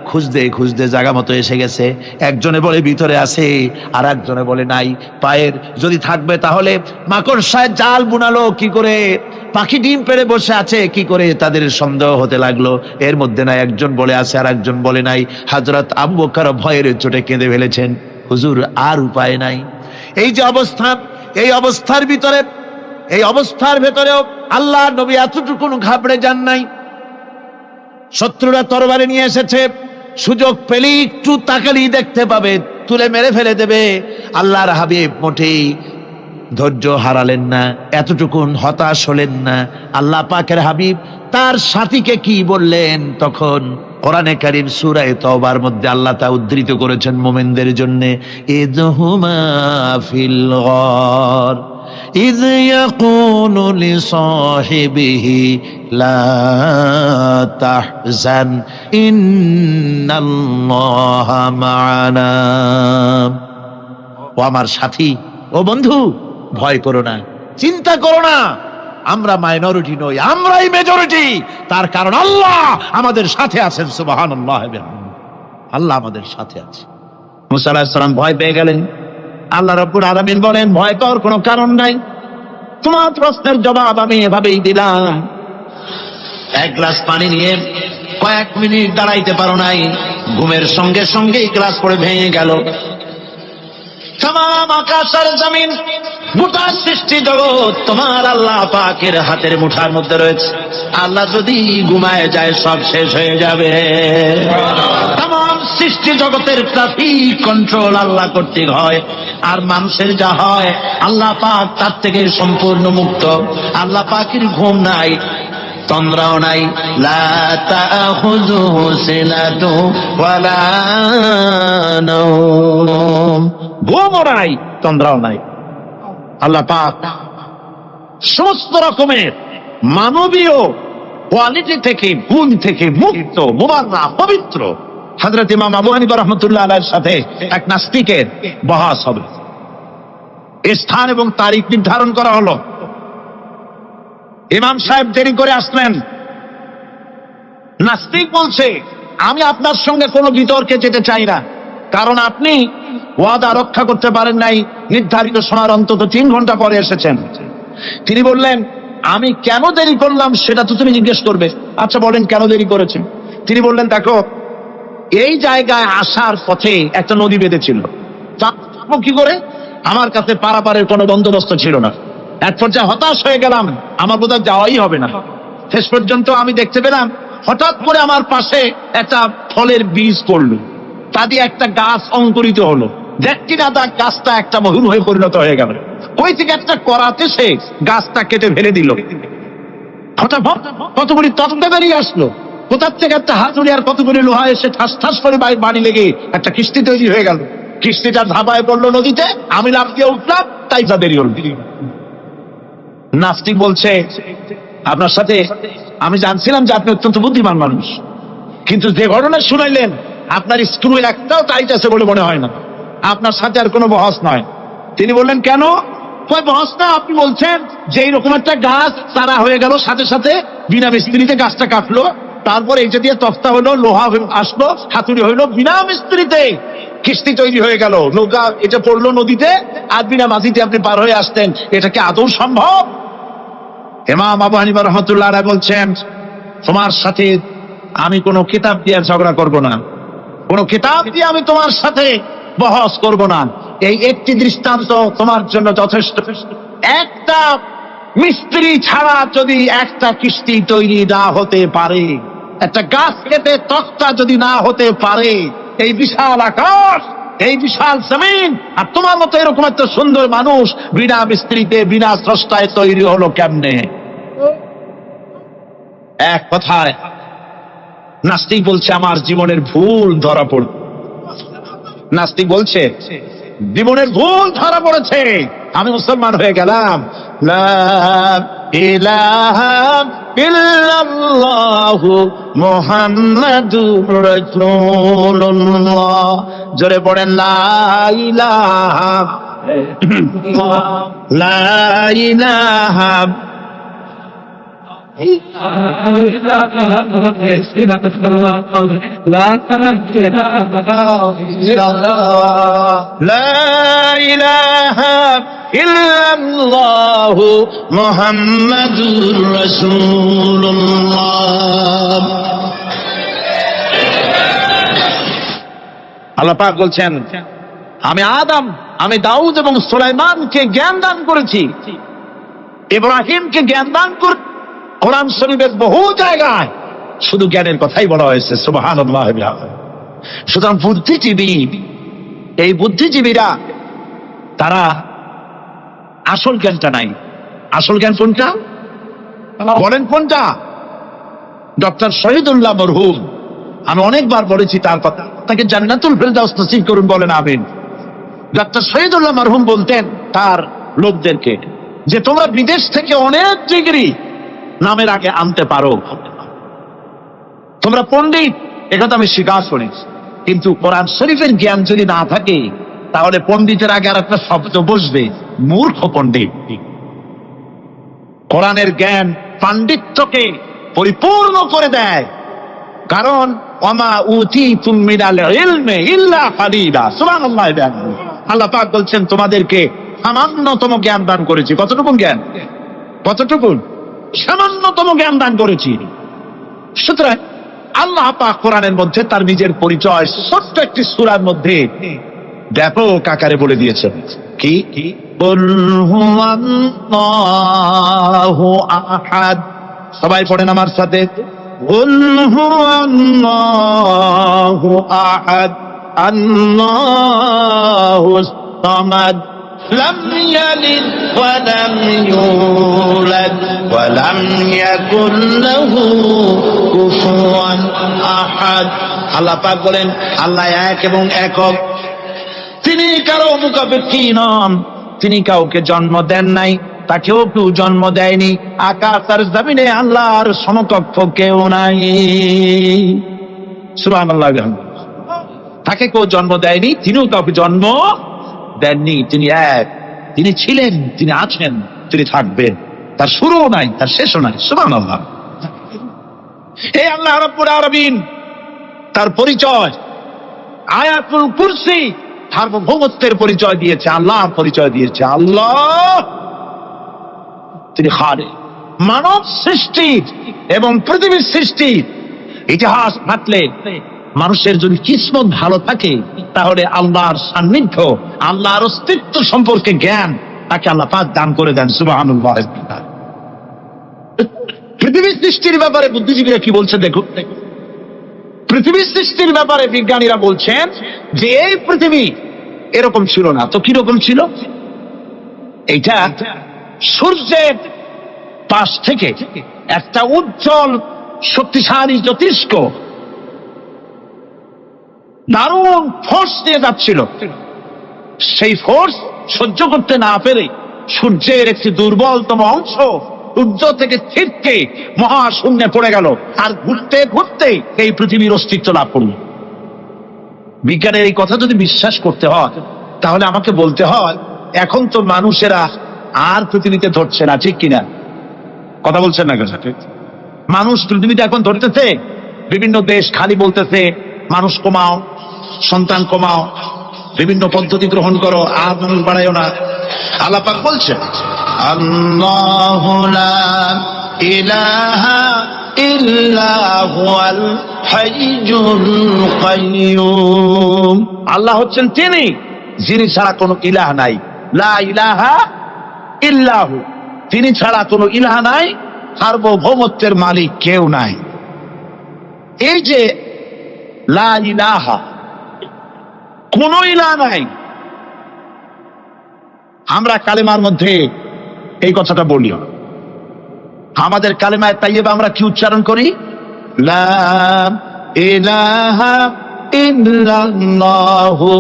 খুঁজতে খুঁজতে জায়গা মতো এসে গেছে। একজনে বলে ভিতরে আছে, আর একজনে বলে নাই। পায়ের যদি থাকবে তাহলে মাকড়সায় জাল বুনালো কি করে? পাখি ডিম পেড়ে বসে আছে কি করে? তাদের সন্দেহ হতে লাগলো। এর মধ্যে না একজন বলে আছে আর একজন বলে নাই। হযরত আবু বকর ভয়ের চোটে কেঁদে ফেলেছেন, হুজুর আর উপায় নাই। এই যে অবস্থা, এই অবস্থার ভিতরে, এই অবস্থার ভেতরেও আল্লাহ নবী এতটুকু ঘাবড়ে যান নাই। শত্রুরা তরবারি নিয়ে এসেছে, সুযোগ পেলেই একটু তাকালেই দেখতে পাবে, তুলে মেরে ফেলে দেবে। আল্লাহর হাবিব মোটেই ধৈর্য হারালেন না, এতটুকুন হতাশ হলেন না। আল্লাহ পাকের হাবিব তার সাথীকে কি বললেন? তখন কোরআনে কারীম সূরা তাওবার মধ্যে আল্লাহ তা উদ্ধৃত করেছেন মুমিনদের জন্য, ইযহুমা ফিল গার إذ يقول لصاحبه لا تحزن إن الله معنا। ও আমার সাথী, ও বন্ধু, ভয় করো না, চিন্তা করো না, আমরা মাইনরিটি নই, আমরাই মেজরিটি। তার কারণ আল্লাহ আমাদের সাথে আছেন। সুবহানাল্লাহ, আল্লাহ আমাদের সাথে আছে। মুসা আলাইহিস সালাম ভয় পেয়ে গেলেন। আল্লাহ রাব্বুল আলামিন বলেন, ভয় পাওয়ার কোনো কারণ নাই, তোমার প্রশ্নের জবাব আমি এভাবেই দিলাম। এক গ্লাস পানি নিয়ে কয়েক মিনিট দাঁড়াইতে পারো নাই, ঘুমের সঙ্গে সঙ্গেই গ্লাস পড়ে ভেঙে গেল। তামাম আকাশ আর জমিন, গোটা সৃষ্টি জগৎ তোমার আল্লাহ পাকের হাতের মুঠার মধ্যে রয়েছে। আল্লাহ যদি ঘুমায় যায় সব শেষ হয়ে যাবে। তামাম সৃষ্টি জগতের ট্রাফিক কন্ট্রোল আল্লাহ কর্তৃক হয়, আর মানুষের যা হয় আল্লাহ পাক তার থেকে সম্পূর্ণ মুক্ত। আল্লাহ পাকের ঘুম নাই, তন্দ্রাও নাই। লা তাখুযুহু সিনাতু ওয়ালা নাওম, ঘুমও নাই, তন্দ্রাও নাই। আল্লাহ পাক সমস্ত রকমের মানবীয় কোয়ালিটি থেকে, গুণ থেকে মুক্ত, মুবাররা, পবিত্র। হযরত ইমাম আবু হানিফা রাহমাতুল্লাহ আলাইহির সাথে এক নাস্তিকের বহস হবে। স্থান এবং তারিখ নির্ধারণ করা হলো। ইমাম সাহেব দেরি করে আসলেন। নাস্তিক বলছে, আমি আপনার সঙ্গে কোনো বিতর্কে যেতে চাই না, কারণ আপনি ওয়াদা রক্ষা করতে পারেন নাই, নির্ধারিত সময়ের অন্তত 3 ঘন্টা পরে এসেছেন। তিনি বললেন, আমি কেন দেরি করলাম সেটা তো তুমি জিজ্ঞেস করবে। আচ্ছা বলেন কেন দেরি করেছেন? তিনি বললেন, দেখো, এই জায়গায় আসার পথে একটা নদী বেঁধেছিল, কি করে আমার কাছে পারাপারের কোনো বন্দোবস্ত ছিল না। এক পর্যায়ে হতাশ হয়ে গেলাম, আমার বোধহয় যাওয়াই হবে না। শেষ পর্যন্ত আমি দেখতে পেলাম হঠাৎ করে আমার পাশে একটা ফলের বীজ পড়লো, তা দিয়ে একটা গাছ অঙ্কুরিত হলো। দেখছি না তার গাছটা একটা মহুর হয়ে পরিণত হয়ে গেল। কই থেকে একটা করাতে সে গাছটা কেটে ফেলে দিল। ফটাফট কতগুলি তক্তা বেরিয়ে আসলো, কোথার থেকে একটা হাতুড়ি আর কতগুলি লোহা এসে ঠাস ঠাস করে বাড়ি লেগে একটা কিস্তি তৈরি হয়ে গেল। কিস্তিটা ধাবায় পড়লো নদীতে, আমি লাফ দিয়ে উঠলাম, তাই তা দেরি হল। নাস্তিক বলছে, আপনার সাথে আমি জানছিলাম যে আপনি অত্যন্ত বুদ্ধিমান মানুষ, কিন্তু যে ঘটনা শুনাইলেন আপনার স্ক্রু একটাও টাইট আছে বলে মনে হয় না, আপনার সাথে আর কোনো বহস নয়। তিনি বললেন, কেন? বহস না, আপনি বলছেন যে এইরকম একটা গাছ তারা হয়ে গেল, সাথে সাথে বিনা মিস্ত্রিতে গাছটা কাটলো, তারপর এইটা দিয়ে তক্তা হলো, লোহা আসলো, হাতুড়ি হইলো, বিনা মিস্ত্রিতে কিস্তি তৈরি হয়ে গেল, নৌকা এটা পড়লো নদীতে, আর বিনা মাঝিতে আপনি পার হয়ে আসতেন। এটা কি আদৌ সম্ভব? ইমাম আবু হানিফা রাহমাতুল্লাহ আলাইহি বলছেন, তোমার সাথে আমি কোনো কিতাব দিয়ে ঝগড়া করব না, কোনো কিতাব দিয়ে আমি তোমার সাথে বহস করব না। এই একটি দৃষ্টান্ত তোমার জন্য যথেষ্ট। একটা মিস্ত্রি ছাড়া যদি একটা কিস্তি তৈরি না হতে পারে, একটা গাছ কেটে তক্তা যদি না হতে পারে, এই বিশাল আকাশ, এই বিশাল জমিন, আর তোমার মতো এরকম একটা সুন্দর মানুষ বিনা মিস্ত্রিতে, বিনা স্রষ্টায় তৈরি হলো কেমনে? এক কথায় নাস্তিক বলছে, আমার জীবনের ভুল ধরা পড়ল। নাস্তিক বলছে, জীবনের ভুল ধরা পড়েছে, আমি মুসলমান হয়ে গেলাম। লা ইলাহা ইল্লাল্লাহু মুহাম্মাদুর রাসূলুল্লাহ। জোরে পড়েন, লা ইলাহা লা ইলাহা ইল্লাল্লাহু মুহাম্মাদুর রাসূলুল্লাহ। আল্লাহ পাক বলছেন, আমি আদম, আমি দাউদ এবং সুলাইমানকে জ্ঞান দান করেছি, ইব্রাহিমকে জ্ঞান দান করে। কোরআন শরীফের বহু জায়গায় শুধু জ্ঞানের কথাই বলা হয়েছে। সুবহানাল্লাহ। সুতরাং বুদ্ধিজীবী, এই বুদ্ধিজীবীরা তারা আসল জ্ঞানটা নাই। আসল জ্ঞান কোনটা বলেন? কোনটা? ডক্টর শহীদুল্লাহ মরহুম, আমি অনেকবার বলেছি তার কথা, তাকে জান্নাতুল ফেরদাউস নসিব করুন, বলেন আমিন। ডক্টর শহীদুল্লাহ মরহুম বলতেন তার লোকদেরকে যে তোমরা বিদেশ থেকে অনেক ডিগ্রি নামের আগে আনতে পারো, তোমরা পণ্ডিত, একথা আমি স্বীকার করি, কিন্তু কোরআন শরীফের জ্ঞান যদি না থাকে তাহলে পণ্ডিতের আগে আর একটা শব্দ বসবে, মূর্খ পণ্ডিত। কোরআনের জ্ঞান পাণ্ডিত্যকে পরিপূর্ণ করে দেয়। কারণ ওয়ামা উতীতুম মিনাল ইলমি ইল্লা কালিলা, সুবহানাল্লাহ। আল্লাহ পাক বলছেন তোমাদেরকে সামান্যতম জ্ঞান দান করেছি। কতটুকু জ্ঞান? কতটুকু? সামান্যতম জ্ঞান দান করেছি। সুতরাং আল্লাহ পাক কোরআনের মধ্যে তার নিজের পরিচয় ছোট্ট একটি সূরার মধ্যে ব্যাপক আকারে বলে দিয়েছেন। কি? কুল হুয়াল্লাহু আহাদ। সবাই পড়েন আমার সাথে, কুল হুয়াল্লাহু আহাদ আল্লাহুস সামাদ লাম ইয়ালিদ ওয়া লাম ইউলাদ ওয়া লাম ইয়াকুল লাহু কুফুয়ান আহাদ। আল্লাহ পাক বলেন আল্লাহ এক এবং একক, তিনি কারো মুখাপেক্ষী নন, তিনি কাউকে জন্ম দেন নাই, তাকেও কেউ জন্ম দেয়নি। আকাশ আর জমিনে আল্লাহর সমকক্ষ কেউ নাই। সুবহানাল্লাহ। তাকে কেউ জন্ম দেয়নি, তিনিও কাউকে জন্ম দেননি। তিনি এক, তিনি ছিলেন, তিনি আছেন, তিনি থাকবেন। তার শুরুও নাই, তার শেষও নাই। সুবহানাল্লাহ। এই আল্লাহ রাব্বুল আলামিন তার পরিচয় আয়াতুল কুরসি সার্বভৌমত্বের পরিচয় দিয়েছে, আল্লাহর পরিচয় দিয়েছে। আল্লাহ তিনি খালিক। মানব সৃষ্টি এবং পৃথিবীর সৃষ্টি ইতিহাস ঘাটলে মানুষের যদি কিসমত ভালো থাকে তাহলে আল্লাহর সান্নিধ্য, আল্লাহর অস্তিত্ব সম্পর্কে জ্ঞান তাকে আল্লাহ পাক দান করে দেন। সুবহানাল্লাহ। পৃথিবীর সৃষ্টির ব্যাপারে বুদ্ধিজীবীরা কি বলছে দেখুন। পৃথিবীর সৃষ্টির ব্যাপারে বিজ্ঞানীরা বলছেন যে এই পৃথিবী এরকম ছিল না। তো কিরকম ছিল? এইটা সূর্যের পাশ থেকে একটা উজ্জ্বল শক্তিশালী জ্যোতিষ্ক দারুণ ফোর্স নিয়ে যাচ্ছিল। সেই ফোর্স সহ্য করতে না পেরে সূর্যের একটি দুর্বলতম অংশ সূর্য থেকে ছিটকে মহাশূন্যে পড়ে গেল, আর ঘুরতে ঘুরতে এই পৃথিবীর অস্তিত্ব লাভ করল। বিজ্ঞানের এই কথা যদি বিশ্বাস করতে হয় তাহলে আমাকে বলতে হয় এখন তো মানুষেরা আর পৃথিবীতে ধরছে না, ঠিক কিনা? কথা বলছেন না? মানুষ পৃথিবীতে এখন ধরতেছে, বিভিন্ন দেশ খালি বলতেছে মানুষ কমাও, সন্তান কমাও, বিভিন্ন পদ্ধতি গ্রহণ করো, আর মানুষ বাড়াইও না। আল্লাহ পাক বলছেন আল্লাহু লা ইলাহা ইল্লা হুয়াল হাইয়ুল কাইয়্যুম। আল্লাহ হচ্ছেন তিনি যিনি ছাড়া কোনো ইলাহ নাই। লা ইলাহা ইল্লাহু, তিনি ছাড়া কোনো ইলাহ নাই, সার্বভৌমত্বের মালিক কেউ নাই। এই যে লা ইলাহা, কোন ইলাহ নাই, আমরা কালেমার মধ্যে এই কথাটা বলি। আমাদের কালেমায় তাইয়্যিবা আমরা কি উচ্চারণ করি? লা ইলাহা ইল্লাল্লাহু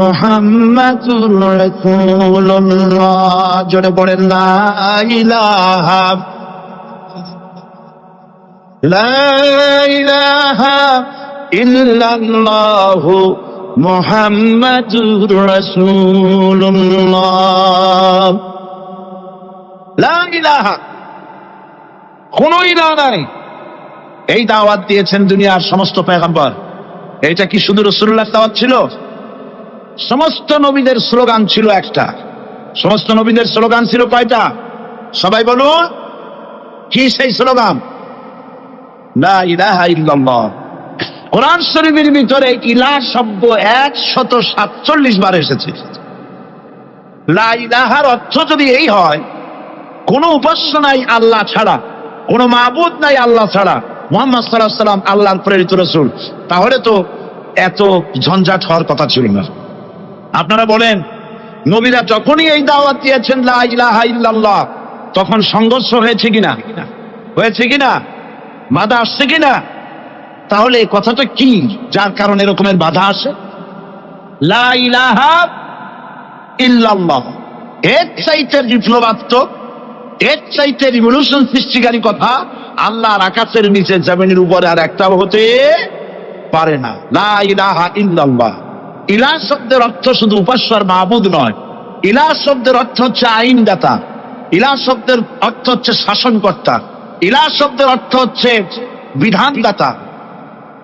মুহাম্মাদুর রাসূলুল্লাহ। জোরে বলেন লা ইলাহা, লা ইলাহা ইল্লাল্লাহু মুহাম্মাদুর রাসূলুল্লাহ। লা ইলাহা, কোন ইলাহ নাই। এই দাওয়াত দিয়েছেন দুনিয়ার সমস্ত পয়গম্বর। এটা কি শুধু রাসূলুল্লাহর দাওয়াত ছিল? সমস্ত নবীদের স্লোগান ছিল একটা। সমস্ত নবীদের স্লোগান ছিল কয়টা? সবাই বলুন, কি সেই স্লোগান? লা ইলাহা ইল্লাল্লাহ। কোরআন শরীফের ভিতরে ইলাহ শব্দ 147 বার এসেছে। লা ইলাহার অর্থ যদি এই হয় কোন উপাস্য নাই আল্লাহ ছাড়া, কোন মাবুদ নাই আল্লাহ ছাড়া, মুহাম্মদ সাল্লাল্লাহু আলাইহি ওয়াসাল্লাম আল্লাহর প্রেরিত রাসূল, তাহলে তো এত ঝঞ্ঝাট হওয়ার কথা ছিল না। আপনারা বলেন, নবীরা যখনই এই দাওয়াত দিয়েছেন লা ইলাহা ইল্লাল্লাহ, তখন সংঘর্ষ হয়েছে কিনা? হয়েছে কিনা? বাধা আসছে কিনা? তাহলে এই কথাটা কি যার কারণে এরকমের বাধা আসে? লা ইলাহা ইল্লাল্লাহ, এর চাইতে বিপ্লবাত্মক, এর চাইতে রিভলিউশন সৃষ্টিকারী কথা আল্লাহর আকাশের নিচে জমিনের উপরে আর একটাও হতে পারে না। লা ইলাহা ইল্লাল্লাহ। ইলাহ শব্দের অর্থ শুধু উপাস্য আর মাবুদ নয়। ইলাহ শব্দের অর্থ হচ্ছে আইনদাতা। ইলাহ শব্দের অর্থ হচ্ছে শাসনকর্তা, ইলাহ শব্দের অর্থ হচ্ছে বিধানদাতা।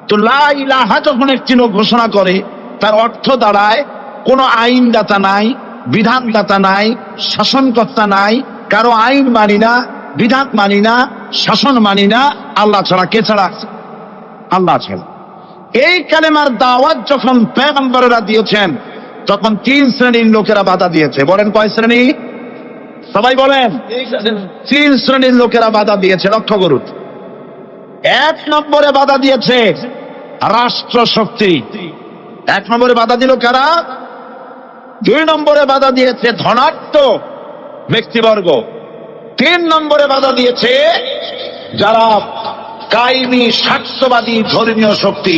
তো লা ইলাহা যখন একটি লোক ঘোষণা করে, তার অর্থ দাঁড়ায় কোনো আইনদাতা নাই, বিধানদাতা নাই, শাসনকর্তা নাই, কারো আইন মানি না, বিধান মানি না, শাসন মানি না, আল্লাহ ছাড়া। কে ছাড়া? আল্লাহ ছাড়া। এই কালেমার দাওয়াত যখন পয়গম্বরেরা দিয়েছেন, তখন 3 শ্রেণীর লোকেরা বাধা দিয়েছে। বলেন কয় শ্রেণী? সবাই বলেন। 3 শ্রেণীর লোকেরা বাধা দিয়েছে, লক্ষ্য করুন। 1 নম্বরে বাধা দিয়েছে রাষ্ট্র শক্তি। 1 নম্বরে বাধা দিল কারা? 2 নম্বরে বাধা দিয়েছে ধনাঢ্য ব্যক্তিবর্গ। 3 নম্বরে বাধা দিয়েছে যারা কায়েমি স্বার্থবাদী ধর্মীয় শক্তি।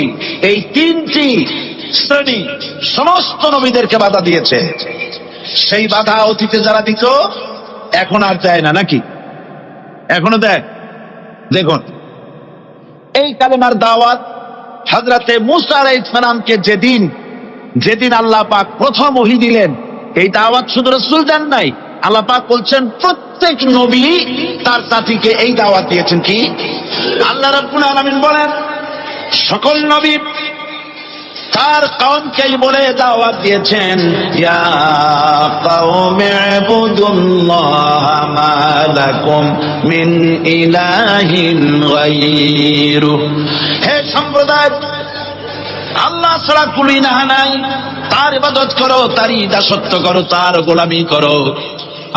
এই 3টি শ্রেণী সমস্ত নবীদেরকে বাধা দিয়েছে। সেই বাধা অতীতে যারা দিত এখন আর দেয় না, নাকি? এখনো দেয়? দেখুন, এই কালেমার দাওয়াত হযরতে মূসা আলাইহিস সালামকে যেদিন আল্লাহ পাক প্রথম ওহী দিলেন, এই দাওয়াত শুধু রাসূল দেন নাই, আল্লাহ পাক বলছেন প্রত্যেক নবী তার জাতিকে এই দাওয়াত দিয়েছেন। কি? আল্লাহ রাব্বুল আলামিন বলেন সকল নবী তার কওমকেই বলে দাওয়াত দিয়েছেন, ইয়া কওমি ইবুদুল্লাহ মা লাকুম মিন ইলাহিন গায়রুহু। হে সম্প্রদায়, আল্লাহ ছাড়া কোনো ইলাহ নাই, তার ইবাদত করো, তারই দাসত্ব করো, তার গোলামি করো।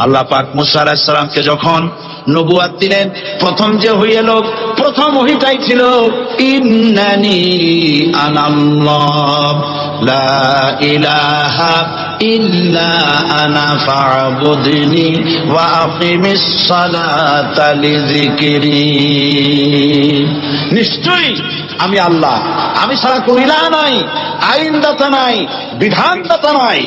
আল্লাহ পাক মূসা আলাইহিস সালামকে যখন নবুয়াত দিলেন, প্রথম যে ওহী এলো, প্রথম ওহীটাই ছিল ইন্নানি আনাল্লাহ লা ইলাহা ইল্লা আনা ফা'বুদনি ওয়া আকিমিস সালাতা লিযিকরি। নিশ্চয়ই আমি আল্লাহ, আমি ছাড়া কোনো ইলাহ নাই, আইনদাতা নাই, বিধানদাতা নাই,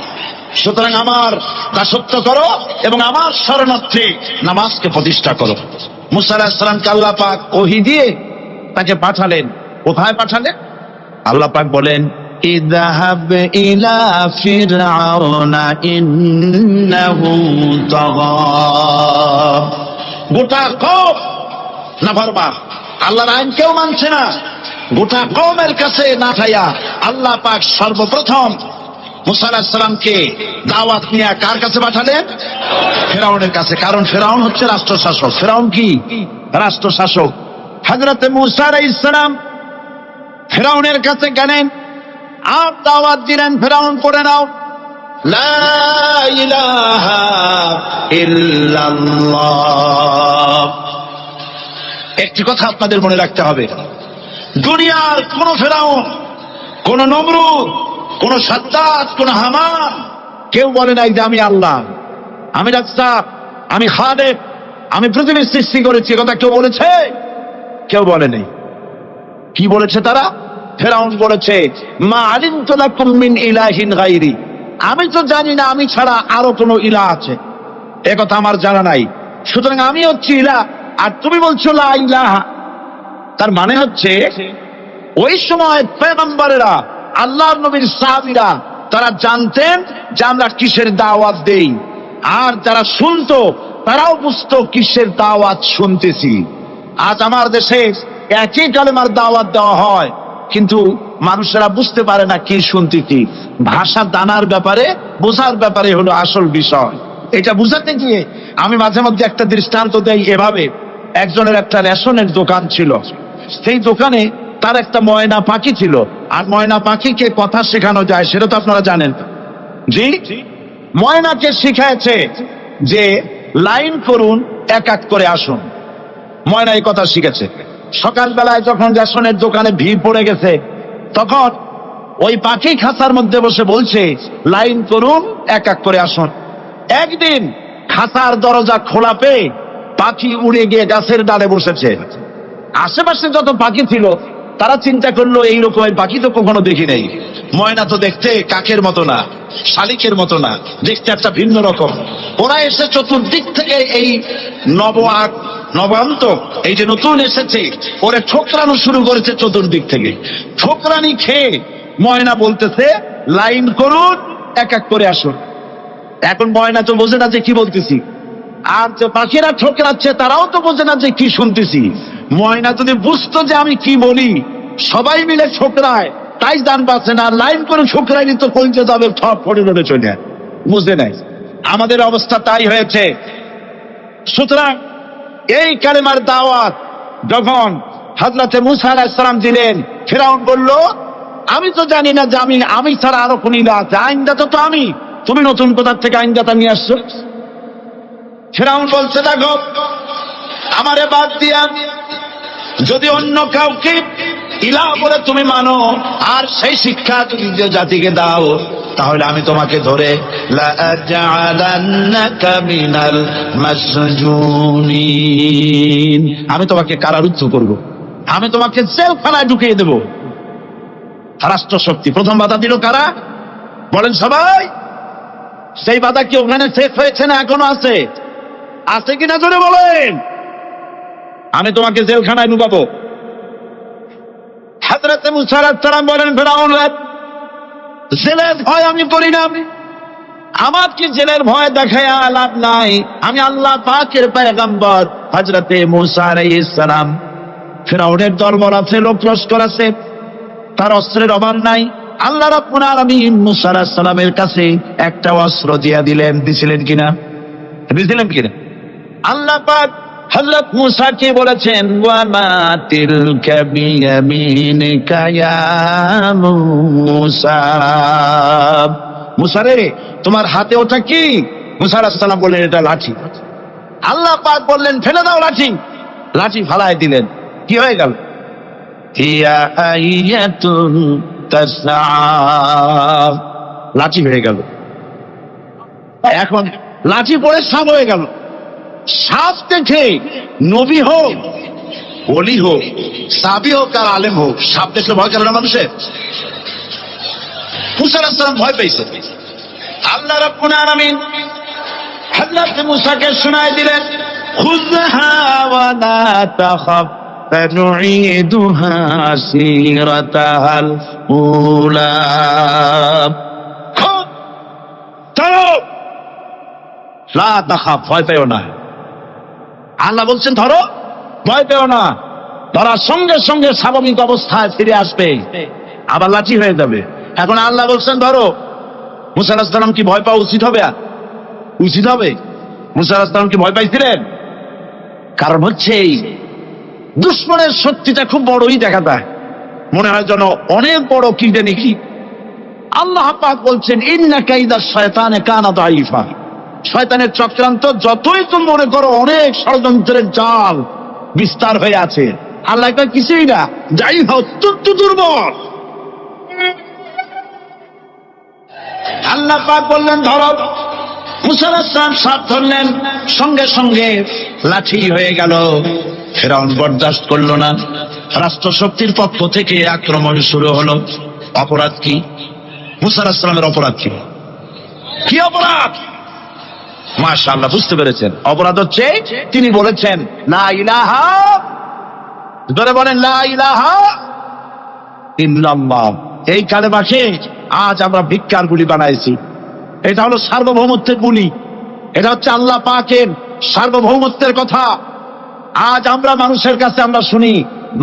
সুতরাং আমার দাসত্ব করো এবং আমার শরণার্থে নামাজকে প্রতিষ্ঠা করো। মূসা আলাইহিস সালামকে আল্লাহ পাক ওহী দিয়ে তাকে পাঠালেন। কোথায় পাঠালেন? আল্লাহ পাক বলেন, ইযহাব ইলা ফিরআউনা ইন্নাহু তাগা। গোটা কওম নাফরমান, আল্লাহর আইন কেউ মানছে না। গোটা কওমের কাছে না খাইয়া আল্লাহ পাক সর্বপ্রথম মূসা আলাইহিস সালামকে দাওয়াত নিয়ে কার কাছে পাঠালেন? ফিরআউনের কাছে। কারণ ফিরআউন হচ্ছে রাষ্ট্র শাসক। ফিরআউন কি? রাষ্ট্র শাসক। হযরতে মূসা আলাইহিস সালাম ফিরআউনের কাছে গেলেন আর দাওয়াত দিলেন, ফিরআউন পড়ে নাও লা ইলাহা ইল্লাল্লাহ। একটি কথা আপনাদের মনে রাখতে হবে, দুনিয়ার কোন ফিরআউন, কোন নমরুদ, কোন সাদ্দাত, কোন হামান কেউ বলে নাই যে আমি আল্লাহ, আমি রাজ্জাক, আমি খালেক, আমি পৃথিবীর সৃষ্টি করেছি। কথা কেউ বলেছে? কেউ বলে নেই। কি বলেছে তারা? ফিরআউন বলেছে মা আলিমতু লাকুম মিন ইলাহিন গায়রি, আমি তো জানি না আমি ছাড়া আরো কোনো ইলাহ আছে, এ কথা আমার জানা নাই, সুতরাং আমি হচ্ছি ইলাহ আর তুমি বলছো লা ইলাহা। তার মানে হচ্ছে ওই সময় পয়গম্বরেরা, আল্লাহর নবীর সাহাবীরা তারা জানতেন যে আমরা কিসের দাওয়াত দেই, আর যারা শুনতো তারাও বুঝতো কিসের দাওয়াত শুনতেছি। আজ আমার দেশে একই কালেমার দাওয়াত দেওয়া হয়, কিন্তু মানুষেরা বুঝতে পারে না কি শুনতেছি। ভাষা জানার ব্যাপারে, বোঝার ব্যাপারে হলো আসল বিষয়। এটা বুঝাতে গিয়ে আমি মাঝে মধ্যে একটা দৃষ্টান্ত দেই এভাবে। একজনের একটা রেশনের দোকান ছিল, সেই দোকানে তার একটা ময়না পাখি ছিল। আর ময়না পাখিকে কথা শেখানো যায় সেটা তো আপনারা জানেন। জি, ময়নাকে শিখাইছে যে লাইন করুন, এক এক করে আসুন। ময়না এই কথা শিখেছে। সকালবেলায় যখন রেশনের দোকানে ভিড় পড়ে গেছে, তখন ওই পাখি খাঁচার মধ্যে বসে বলছে লাইন করুন, এক এক করে আসুন। একদিন খাঁচার দরজা খোলা পেয়ে পাখি উড়ে গিয়ে গাছের ডালে বসেছে। আশেপাশে যত পাখি ছিল তারা চিন্তা করলো এইরকম পাখি তো কখনো দেখি নাই। ময়না তো দেখতে কাকের মতো না, শালিকের মতো না, দেখতে একটা ভিন্ন রকম। ওরা এসে চতুর্দিক থেকে এই নবান্ত, এই যে নতুন এসেছে, ওরে ঠোকরানো শুরু করেছে চতুর্দিক থেকে। ঠোকরানি খেয়ে ময়না বলতেছে লাইন করুন, এক এক করে আসুন। এখন ময়না তো বোঝে না যে কি বলতেছি। আর যে পাখিরা ঠোকরাচ্ছে তারাও তো বোঝে না যে কি শুনতেছি। ময়না যদি বুঝতো যে আমি কি বলি, সবাই মিলে ঠোকরায়, তাই জান পাচ্ছে না, লাইন করে ঠোকরাই নিত, কলজে যাবে সব ফটে ফটে চলে, বুঝে নাই। আমাদের অবস্থা তাই হয়েছে। সুতরাং এই কালেমার দাওয়াত যখন হযরতে মুসা আলাইহিস সালাম দিলেন, ফিরআউন বলল, আমি তো জানি না যে আমি ছাড়া আরো কোন ইলাহ আছে, আইনদাতা তো আমি, তুমি নতুন কোথা থেকে আইনদাতা নিয়ে আসছো? ফিরআউন বলছে, দেখো আমারে বাদ দিয়া যদি অন্য কাউকে ইলাহ বলে তুমি মানো, আর সেই শিক্ষা তুমি যে জাতিকে দাও, তাহলে আমি তোমাকে ধরে লাআজআলান্নাকা মিনাল মাসজুনিন, আমি তোমাকে কারারুদ্ধ করব, আমি তোমাকে জেলখানায় ঢুকিয়ে দেব। রাষ্ট্রশক্তি প্রথম বাধা দিল কারা? বলেন সবাই। সেই বাধা কি ওখানে শেষ হয়েছে না এখনো আছে? আছে কিনা জোরে বলেন। আমি তোমাকে জেলখানায় ঢুকাবো। হযরত মুসা আলাইহিস সালাম বলেন, ফিরআউন, জেলের ভয় আমি করি না, আমার কি জেলের ভয় দেখায় লাভ নাই, আমি আল্লাহ পাকের পয়গম্বর হযরত মুসা আলাইহিস সালাম। ফিরআউনের দরবার আছে, লোক লস্কর আছে, তার অস্ত্রের অভাব নাই। আল্লাহ রাব্বুল আলামিন মুসা আলাইহিস সালামের কাছে একটা অস্ত্র দিয়া দিলেন, দিছিলেন কিনা? দিছিলেন কিনা? আল্লাহ পাক হযরত মুসাকে বলেছেন, ওয়া মা তিলকা বিয়ামিনিকা ইয়া মুসা, মুসা রে তোমার হাতে ওটা কি? মুসা আলাইহিস সালাম বললেন, এটা লাঠি। আল্লাহ পাক বললেন, ফেলে দাও লাঠি। লাঠি ফালায় দিলেন, কি হয়ে গেল? ইয়া আইয়াতুন তাসআ, লাঠি হয়ে গেল। এখন লাঠি পড়ে সাপ হয়ে গেল। সাপ দেখে নবী হোক, ওলি হোক, সাবি হোক আর আলেম হোক, সাপ দেখলে ভয় করে না মানুষের? মুসা আলাইহিস সালাম ভয় পেয়েছে। আল্লাহ রাব্বুল আলামিন হযরত মুসাকে শোনায় দিলেন, খুযহা ওয়া লা তাখাফ সানুঈদুহা সিরাতাহাল উলা, চলো, লা তাখাফ, ভয় পেও না। আল্লাহ বলছেন ধরো, ভয় পেও না। ধরার সঙ্গে সঙ্গে স্বাভাবিক অবস্থায় ফিরে আসবে, আবার লাঠি হয়ে যাবে। এখন আল্লাহ বলছেন ধরো। মুসা আলাইহিস সালাম কি ভয় পাওয়া উচিত হবে? উচিত হবে? মুসা আলাইহিস সালাম কি ভয় পাইছিলেন? কারণ হচ্ছে এই দুশমনের শক্তিটা খুব বড়ই দেখা যায়, মনে হয় যেন অনেক বড় কি জানি কি। আল্লাহ পাক বলছেন, ইন্না কাইদা শায়তানে কানা দাঈফা, শয়তানের চক্রান্ত যতই তুমি মনে করো অনেক ষড়যন্ত্রের জাল বিস্তার হয়ে আছে, আল্লাহ কয় কিছুই না, যাই অত্যন্ত দুর্বল। আল্লাহ পাক বললেন ধরো। মুসা আলাইহিস সালাম সাপ ধরলেন, সঙ্গে সঙ্গে লাঠি হয়ে গেল। ফিরআউন বরদাস্ত করলো না, রাষ্ট্রশক্তির পক্ষ থেকে আক্রমণ শুরু হলো। অপরাধ কি? মুসা আলাইহিস সালামের অপরাধ কি? কি অপরাধ? মাশাআল্লাহ, বুঝতে পেরেছেন। অপরাধ হচ্ছে তিনি বলেছেন লা ইলাহা, ধরে বলেন লা ইলাহা ইল্লাল্লাহ। এই কালেমাকে আজ আমরা ভিক্ষার গুলি বানাইছি। এটা হলো সার্বভৌমত্বের গুলি, এটা হচ্ছে আল্লাহ পাকের সার্বভৌমত্বের কথা। আজ আমরা মানুষের কাছে আমরা শুনি,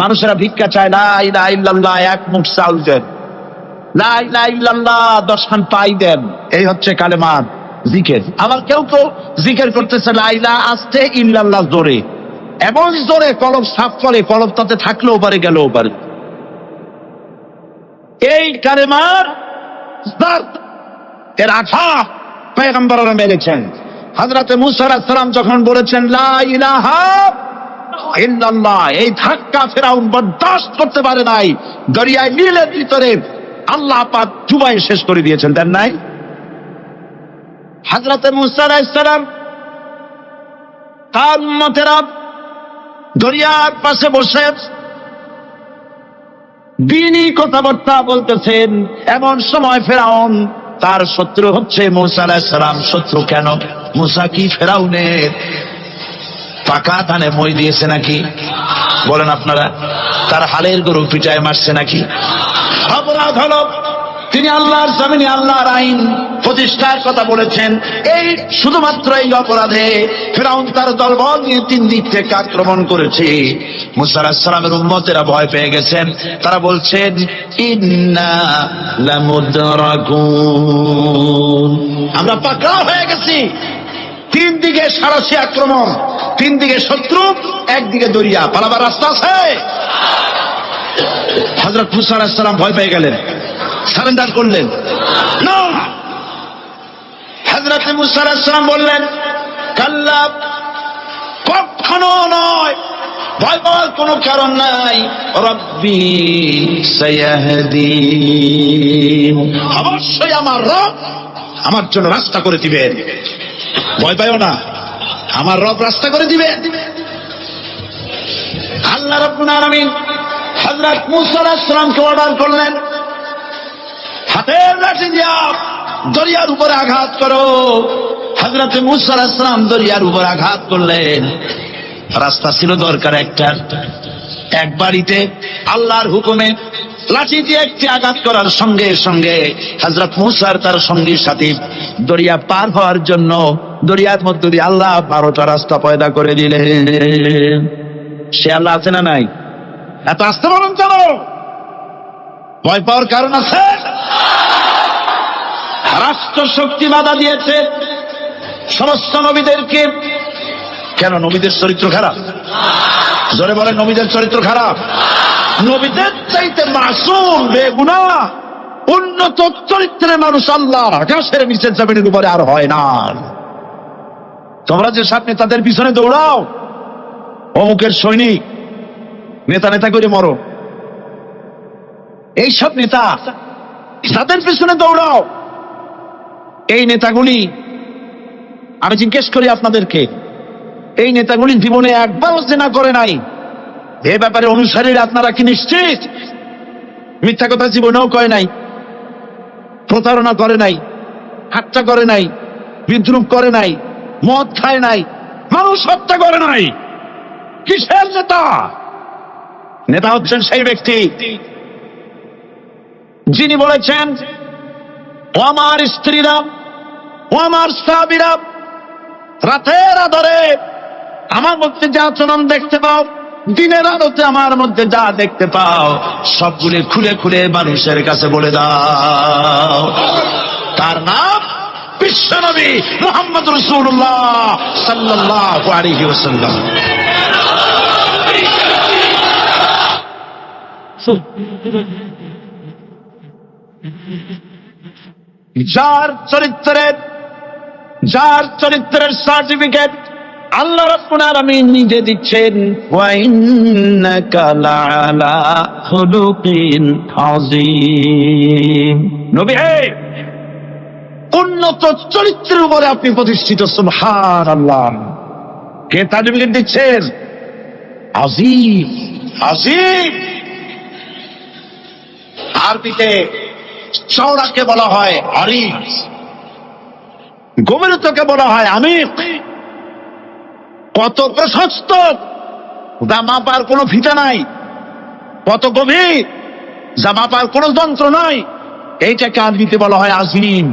মানুষেরা ভিক্ষা চায়, লা ইলাহা ইল্লাল্লাহ, এক মুঠ চাউল দেন, লা ইলাহা ইল্লাল্লাহ 10 খান পাই দেন। এই হচ্ছে কালেমার জিকির। আবার কেউ তো জিকির করতেছে লা ইলাহা আস্তে, ইল্লাল্লাহ জোরে, এমন জোরে কলব সাফ করে, কলব তাতে থাকলেও পারে গেলেও পারে। এই কালেমার এর আঘাত পয়গম্বররা মেরেছেন। হযরতে মুসা আলাইহিস সালাম যখন বলেছেন লা ইলাহা ইল্লাল্লাহ, এই ধাক্কা ফিরআউন বরদাস্ত করতে পারে নাই। দরিয়ায় নীলের ভিতরে আল্লাহ পাক ডুবাই শেষ করে দিয়েছেন, দেন নাই? হযরতে মুসা আলাইহিস সালাম তার উম্মতেরা দরিয়ার পাশে বসে দিনী কথাবার্তা বলতেছেন। এমন সময় ফিরআউন, তার শত্রু হচ্ছে মুসা আলাইহিস সালাম। শত্রু কেন? মুসা কি ফিরআউনের পাকা ধানে মই দিয়েছে নাকি? বলেন আপনারা। তার হালের গরু পিটায় মারছে নাকি? অপরাধ হলো যিনি আল্লাহর জমিনে আল্লাহর আইন প্রতিষ্ঠার কথা বলেছেন, এই শুধুমাত্র এই অপরাধে ফিরআউন তার দলবল নিয়ে 3 দিক থেকে আক্রমণ করেছে। মুসা আলাইহিস সালামের উম্মতেরা ভয় পেয়ে গেছেন। তারা বলছেন, ইন্না লামুদরাকুন, আমরা পাকড়াও হয়ে গেছি। 3 দিকে সারাশি আক্রমণ, 3 দিকে শত্রু, একদিকে দরিয়া, পালাবার রাস্তা আছে? হযরত মুসা আলাইহিস সালাম ভয় পেয়ে গেলেন, সারেন্ডার করলেন না। হযরত মুসা আলাইহিস সালাম বললেন, কাল্লা, কখনো নয়, ভয় পাওয়ার কোনো কারণ নাই। রব্বি সায়াহদিন, অবশ্যই আমার রব আমার জন্য রাস্তা করে দিবেন। ভয় পাইও না, আমার রব রাস্তা করে দিবেন। আল্লাহ রাব্বুল আলামিন হযরত মুসা আলাইহিস সালামকে অর্ডার করলেন, হাতের লাঠি দিয়া দরিয়ার উপরে আঘাত করো। হযরত মুসা আলাইহিস সালাম দরিয়ার উপর আঘাত করলেন। রাস্তা ছিল দরকার একটা, এক বাড়িতে আল্লাহর হুকুমে লাঠি দিয়ে একটি আঘাত করার সঙ্গে সঙ্গে হযরত মুসার তার সঙ্গীর সাথে দরিয়া পার হওয়ার জন্য দরিয়ার মধ্য দিয়ে আল্লাহ 12টা রাস্তা পয়দা করে দিলেন। সে আল্লাহ আছে না নাই? এত আসতে বলুন কেন? ভয় পাওয়ার কারণ আছে? রাষ্ট্র শক্তি বাধা দিয়েছে সমস্ত নবীদেরকে। কেন? নবীদের চরিত্র খারাপ? জোরে বলেন, নবীদের চরিত্র খারাপ? নবীদের চাইতে মাসুম বেগুনাহ উন্নত চরিত্রের মানুষ আল্লাহ আকাশের নিচের জমিনের উপরে আর হয় না। তোমরা যে সব নেতাদের পিছনে দৌড়াও, অমুকের সৈনিক, নেতা নেতা করে মরো, এইসব নেতা তাদের পিছনে দৌড়াও, এই নেতাগুলি, আমি জিজ্ঞেস করি আপনাদেরকে, এই নেতাগুলি জীবনে একবারও জিনা করে নাই? এ ব্যাপারে অনুসারীরা আপনারা কি নিশ্চিত? মিথ্যা কথা জীবনেও কয় নাই, প্রতারণা করে নাই, ঠাট্টা করে নাই, বিদ্রুপ করে নাই, মদ খায় নাই, মানুষ হত্যা করে নাই। কিসের নেতা? নেতা হচ্ছেন সেই ব্যক্তি যিনি বলেছেন, ও আমার স্ত্রীরা, ও আমার সাহাবীরা, রাতের আধারে আমার মধ্যে যা আচরণ দেখতে পাও, দিনের আলোতে আমার মধ্যে যা দেখতে পাও, সবগুলি খুলে খুলে মানুষের কাছে বলে দাও। তার নাম বিশ্বনবী মুহাম্মদ রাসূলুল্লাহ সাল্লাল্লাহু আলাইহি ওয়াসাল্লাম। যার চরিত্রের সার্টিফিকেট আল্লাহ রাব্বুল আলামিন নিজে দিচ্ছেন, ওয়া ইন্নাকা লাআলা খুলুকিন আযীম। নবী হে, উন্নত চরিত্রের উপরে আপনি প্রতিষ্ঠিত। সুবহানাল্লাহ। কে সার্টিফিকেট দিচ্ছেন? আযীম, আযীম। আরবিতে চওড়াকে বলা হয় আরিজ, গভীরতাকে বলা হয় আমিক। কত প্রশস্ত, যা মাপার কোনো ফিতা নাই, কত গভীর, যা মাপার কোনো যন্ত্র নাই, এইটাকে আরবিতে বলা হয় আযীম।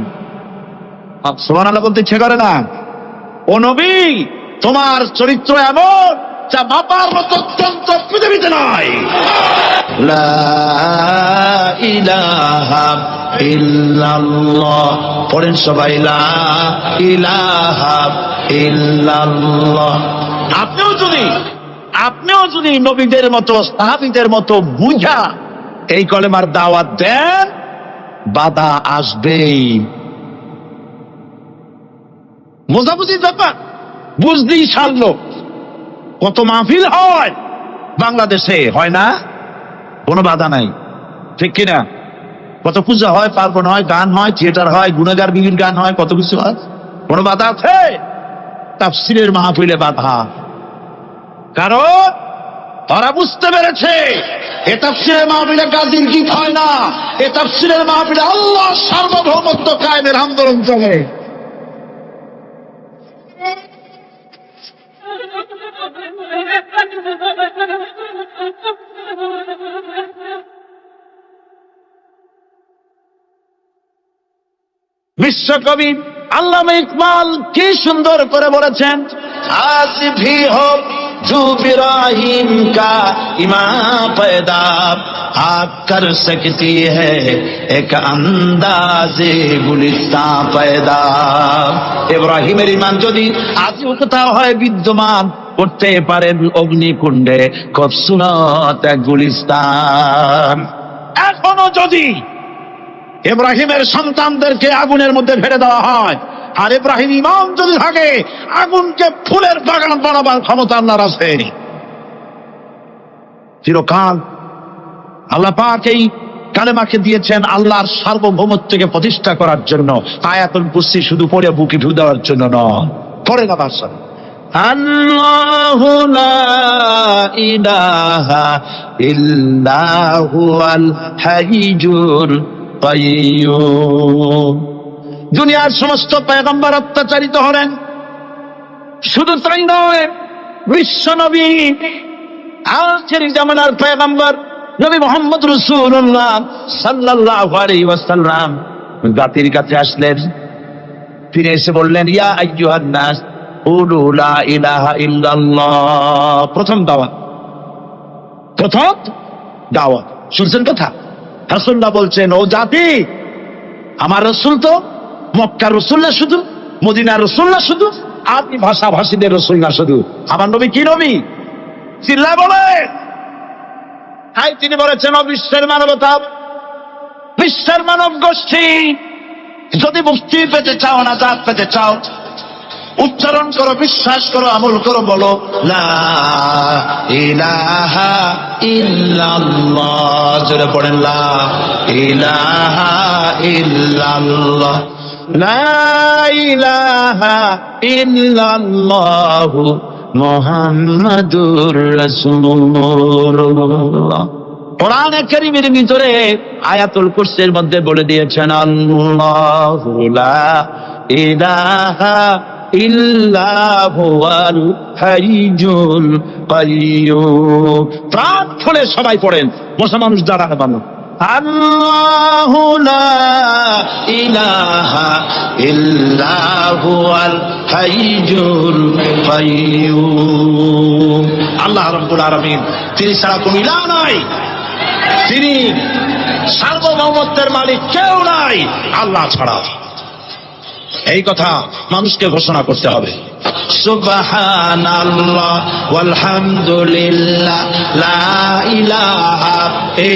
সুবহানাল্লাহ বলতে ইচ্ছে করে না? ও নবী, তোমার চরিত্র এমন যা মাপার মতো যন্ত্র পৃথিবীতে নাই। লা ইলাহা ইল্লাল্লাহ, পড়েন সবাই, লা ইলাহা ইল্লাল্লাহ। আপনিও যদি নবীদের মতো, সাহাবীদের মতো বুঝা এই কলেমার দাওয়াত দেন, বাধা আসবেই। বোঝাবুঝির ব্যাপার, বুঝতেই ছাড়লো। কত মাহফিল হয় বাংলাদেশে, হয় না? কোনো বাধা নাই, ঠিক কিনা? কত পূজা হয়, পার্বণ হয়, গান হয়, থিয়েটার হয়, গুণগার বিবির গান হয়, কত কিছু হয়। কোনো বাধা আছে? তাফসীরের মাহফিলে বাধা। কারণ তারা বুঝতে পেরেছে এ তাফসীরের মাহফিলে গাজীর গীত হয় না, এ তাফসীরের মাহফিলে আল্লাহর সার্বভৌমত্ব কায়েমের আন্দোলন চলে। বিশ্বকবি আল্লামা ইকবাল কি সুন্দর করে বলেছেন, আজ ভি হো जो इब्राहिम का इमाम पैदा आप कर सकती है एक अंदाजे गुलिस्तान पैदा। ইব্রাহিমের ইমান যদি আজও কোথাও হয় বিদ্যমান, করতে পারেন অগ্নিকুণ্ডে খুবসুরত এক গুলিস্তান। এখনো যদি ইব্রাহিমের সন্তানদেরকে আগুনের মধ্যে ফেলে দেওয়া হয়, আর ইব্রাহিম ইমাম যদি থাকে, আগুনকে ফুলের বাগান বানাবার ক্ষমতা আল্লাহর আছে। চিরকাল আল্লাহ পাক এই কালেমাকে দিয়েছেন আল্লাহর সার্বভৌমত্বকে প্রতিষ্ঠা করার জন্য। আয়াতুল কুরসি শুধু পড়ে বুকে ঢু দেওয়ার জন্য নয়, পড়ে না বাসা। আল্লাহু লা ইলাহা ইল্লা হুয়াল হাইয়ুল কাইয়্যুম। দুনিয়ার সমস্ত পয়গম্বর অত্যাচারিত হলেন, শুধু তাই নয়, বিশ্ব নবী আখির জামানার পয়গম্বর নবী মুহাম্মদ রাসূলুল্লাহ সাল্লাল্লাহু আলাইহি ওয়াসাল্লাম জাতির কাছে আসলেন। ফিরে এসে বললেন, ইয়া আইয়ুহান নাস কুলু লা ইলাহা ইল্লাল্লাহ। প্রথম দাওয়াত, প্রথম দাওয়াত। শুনছেন কথা? রাসূলুল্লাহ বলছেন, ও জাতি, আমার রাসূল তো মক্কার রাসূল না শুধু, মদিনার রাসূল না শুধু, আরবি ভাষাভাষীদের রাসূল না শুধু, আমার নবী কি নবী? চিল্লা বলে। তাই তিনি বলেছেন, বিশ্বের মানবতা, বিশ্বের মানব গোষ্ঠী, যদি মুক্তি পেতে চাও, নাজাত পেতে চাও, উচ্চারণ করো, বিশ্বাস করো, আমল করো, বলো লা ইলাহা ইল্লাল্লাহ। জোরে পড়েন, লা ইলাহা ইল্লাল্লাহ, লা ইলাহা ইল্লাল্লাহ মুহাম্মাদুর রাসূলুল্লাহ। কোরআনে কারীমের ভিতরে আয়াতুল কুরসির মধ্যে বলে দিয়েছেন, আল্লাহু লা ইলাহা ইল্লা হুয়াল হাইয়ুল কাইয়্যুম। প্রাণ খুলে সবাই পড়েন, বসা মানুষ দাঁড়ানো বানো। আল্লাহু লা ইলাহা ইল্লা হুয়াল হাইয়ুল কাইয়্যুম। আল্লাহ রাব্বুল আলামিন, তিনি ছাড়া কোনো ইলাহ নাই, তিনি সার্বভৌমত্বের মালিক, কেউ নাই আল্লাহ ছাড়া। এই কথা মানুষকে ঘোষণা করতে হবে। সুবহানাল্লাহ ওয়ালহামদুলিল্লাহ লা ইলাহা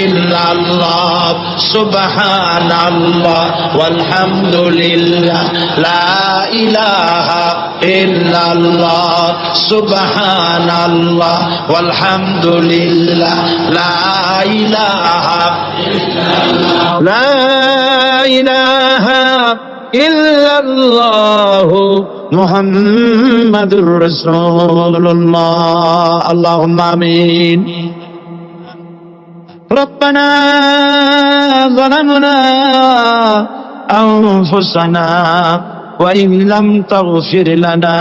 ইল্লাল্লাহ, সুবহানাল্লাহ ওয়ালহামদুলিল্লাহ লা ইলাহা ইল্লাল্লাহ, সুবহানাল্লাহ ওয়ালহামদুলিল্লাহ লা ইলাহা ইল্লাল্লাহ, লা ইলাহা ইল্লাল্লাহু মুহাম্মাদুর রাসূলুল্লাহ। আল্লাহুম্মা আমিন। রব্বানা যালামনা আনফুসানা ওয়া ইন লাম তাগফির লানা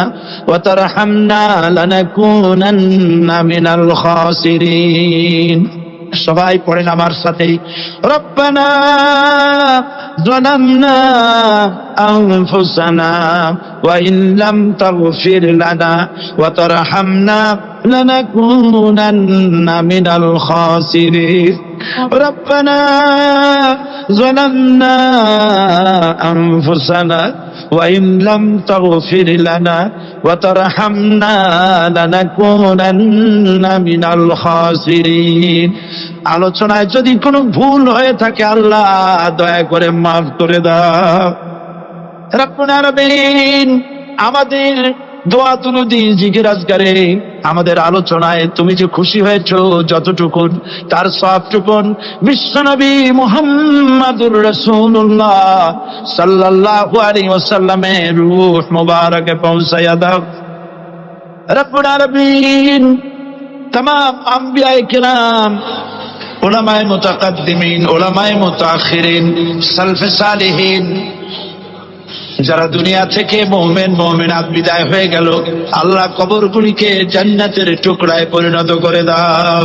ওয়া তারহামনা লানাকুনান্না মিনাল খাসিরিন। সবাই পড়েন আমার সাথে, রব্বানা যালামনা আনফুসানা ওয়া ইন লাম তাগফির লানা ওয়া তারহামনা লানাকুনান্না মিনাল খাসিরিন। রব্বানা যালামনা আনফুসানা ওয়া ইন লাম তাগফির লানা ওয়া তারহামনা লানাকুনান্না মিনাল খাসিরিন। আলোচনায় যদি কোনো ভুল হয়ে থাকে আল্লাহ দয়া করে মাফ করে দাও। রব্বুল আলামিন, আমাদের দোয়া তুলুদি জিকির আজকারে, আমাদের আলোচনায় তুমি যে খুশি হয়েছো যতটুকুন, তার সবটুকুন বিশ্বনবী মুহাম্মাদুর রাসূলুল্লাহ সাল্লাল্লাহু আলাইহি ওয়াসাল্লামের রূহ মুবারকে পৌঁছায়া দাও। রব্বুল আলামিন, तमाम अंबियाए किराम, उलमाए मुतकद्दिमीन, उलमाए मुताखिरीन, सलफे सालिहीन, যারা দুনিয়া থেকে মুমিন মুমিনাত বিদায় হয়ে গেল, আল্লাহ কবরগুলিকে জান্নাতের টুকরায় পরিণত করে দাও।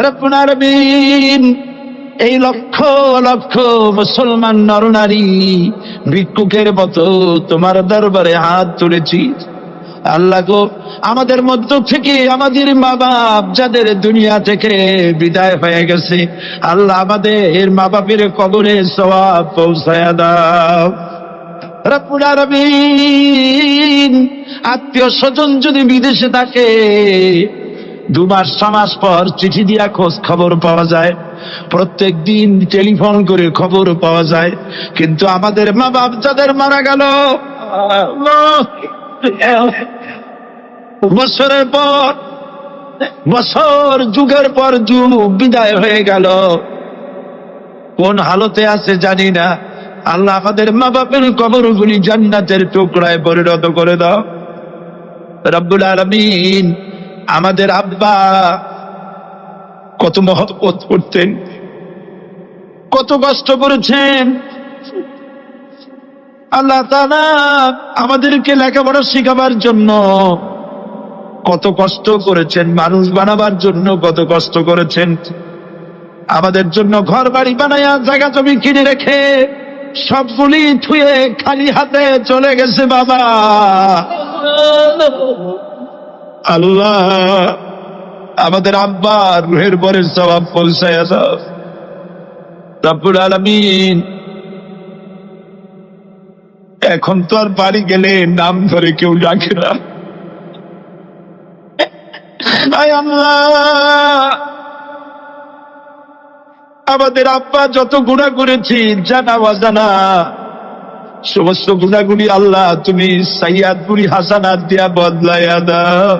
রব্বুল আলামিন, এই লক্ষ লক্ষ মুসলমান নরনারী ভিক্ষুকের মতো তোমার দরবারে হাত তুলেছি। আল্লাহ গো, আমাদের মধ্য থেকে আমাদের মা বাপ যাদের দুনিয়া থেকে বিদায় হয়ে গেছে, আল্লাহ আমাদের মা বাপের কবরে সওয়াব পৌঁছায়া দাও রব্বুল আলামিন। আত্মীয় স্বজন যদি বিদেশে থাকে, 2 মাস 6 মাস পর চিঠি দিয়া খোঁজ খবর পাওয়া যায়, প্রত্যেক দিন টেলিফোন করে খবর পাওয়া যায়, কিন্তু আমাদের মা বাপ যাদের মারা গেল, বছরের পর বছর, যুগের পর যুগ বিদায় হয়ে গেল, কোন হালতে আছে জানি না। আল্লাহ আমাদের মা বাপের কবরগুলি জান্নাতের টুকরায় পরিণত করে দাও রব্বুল আলামিন। আমাদের আব্বা কত মহব্বত করতেন, কত কষ্ট করেছেন। আল্লাহ তাআলা আমাদেরকে লেখাপড়া শেখাবার জন্য কত কষ্ট করেছেন, মানুষ বানাবার জন্য কত কষ্ট করেছেন। আমাদের জন্য ঘর বাড়ি বানায়া জায়গা জমি কিনে রেখে সবগুলি থুয়ে খালি হাতে চলে গেছে বাবা। আল্লাহ আমাদের আব্বা রুহের বরের সওয়াব পৌঁছায়া দাও রব্বুল আলামিন। এখন তো আর বাড়ি গেলে নাম ধরে কেউ ডাকে না। আয় আল্লাহ, আমাদের আব্বা যত গুনাহ করেছি জানা অজানা, সমস্ত গুনাহগুলি আল্লাহ তুমি সাইয়্যাতুল হাসানাত দিয়া বদলায়া দাও।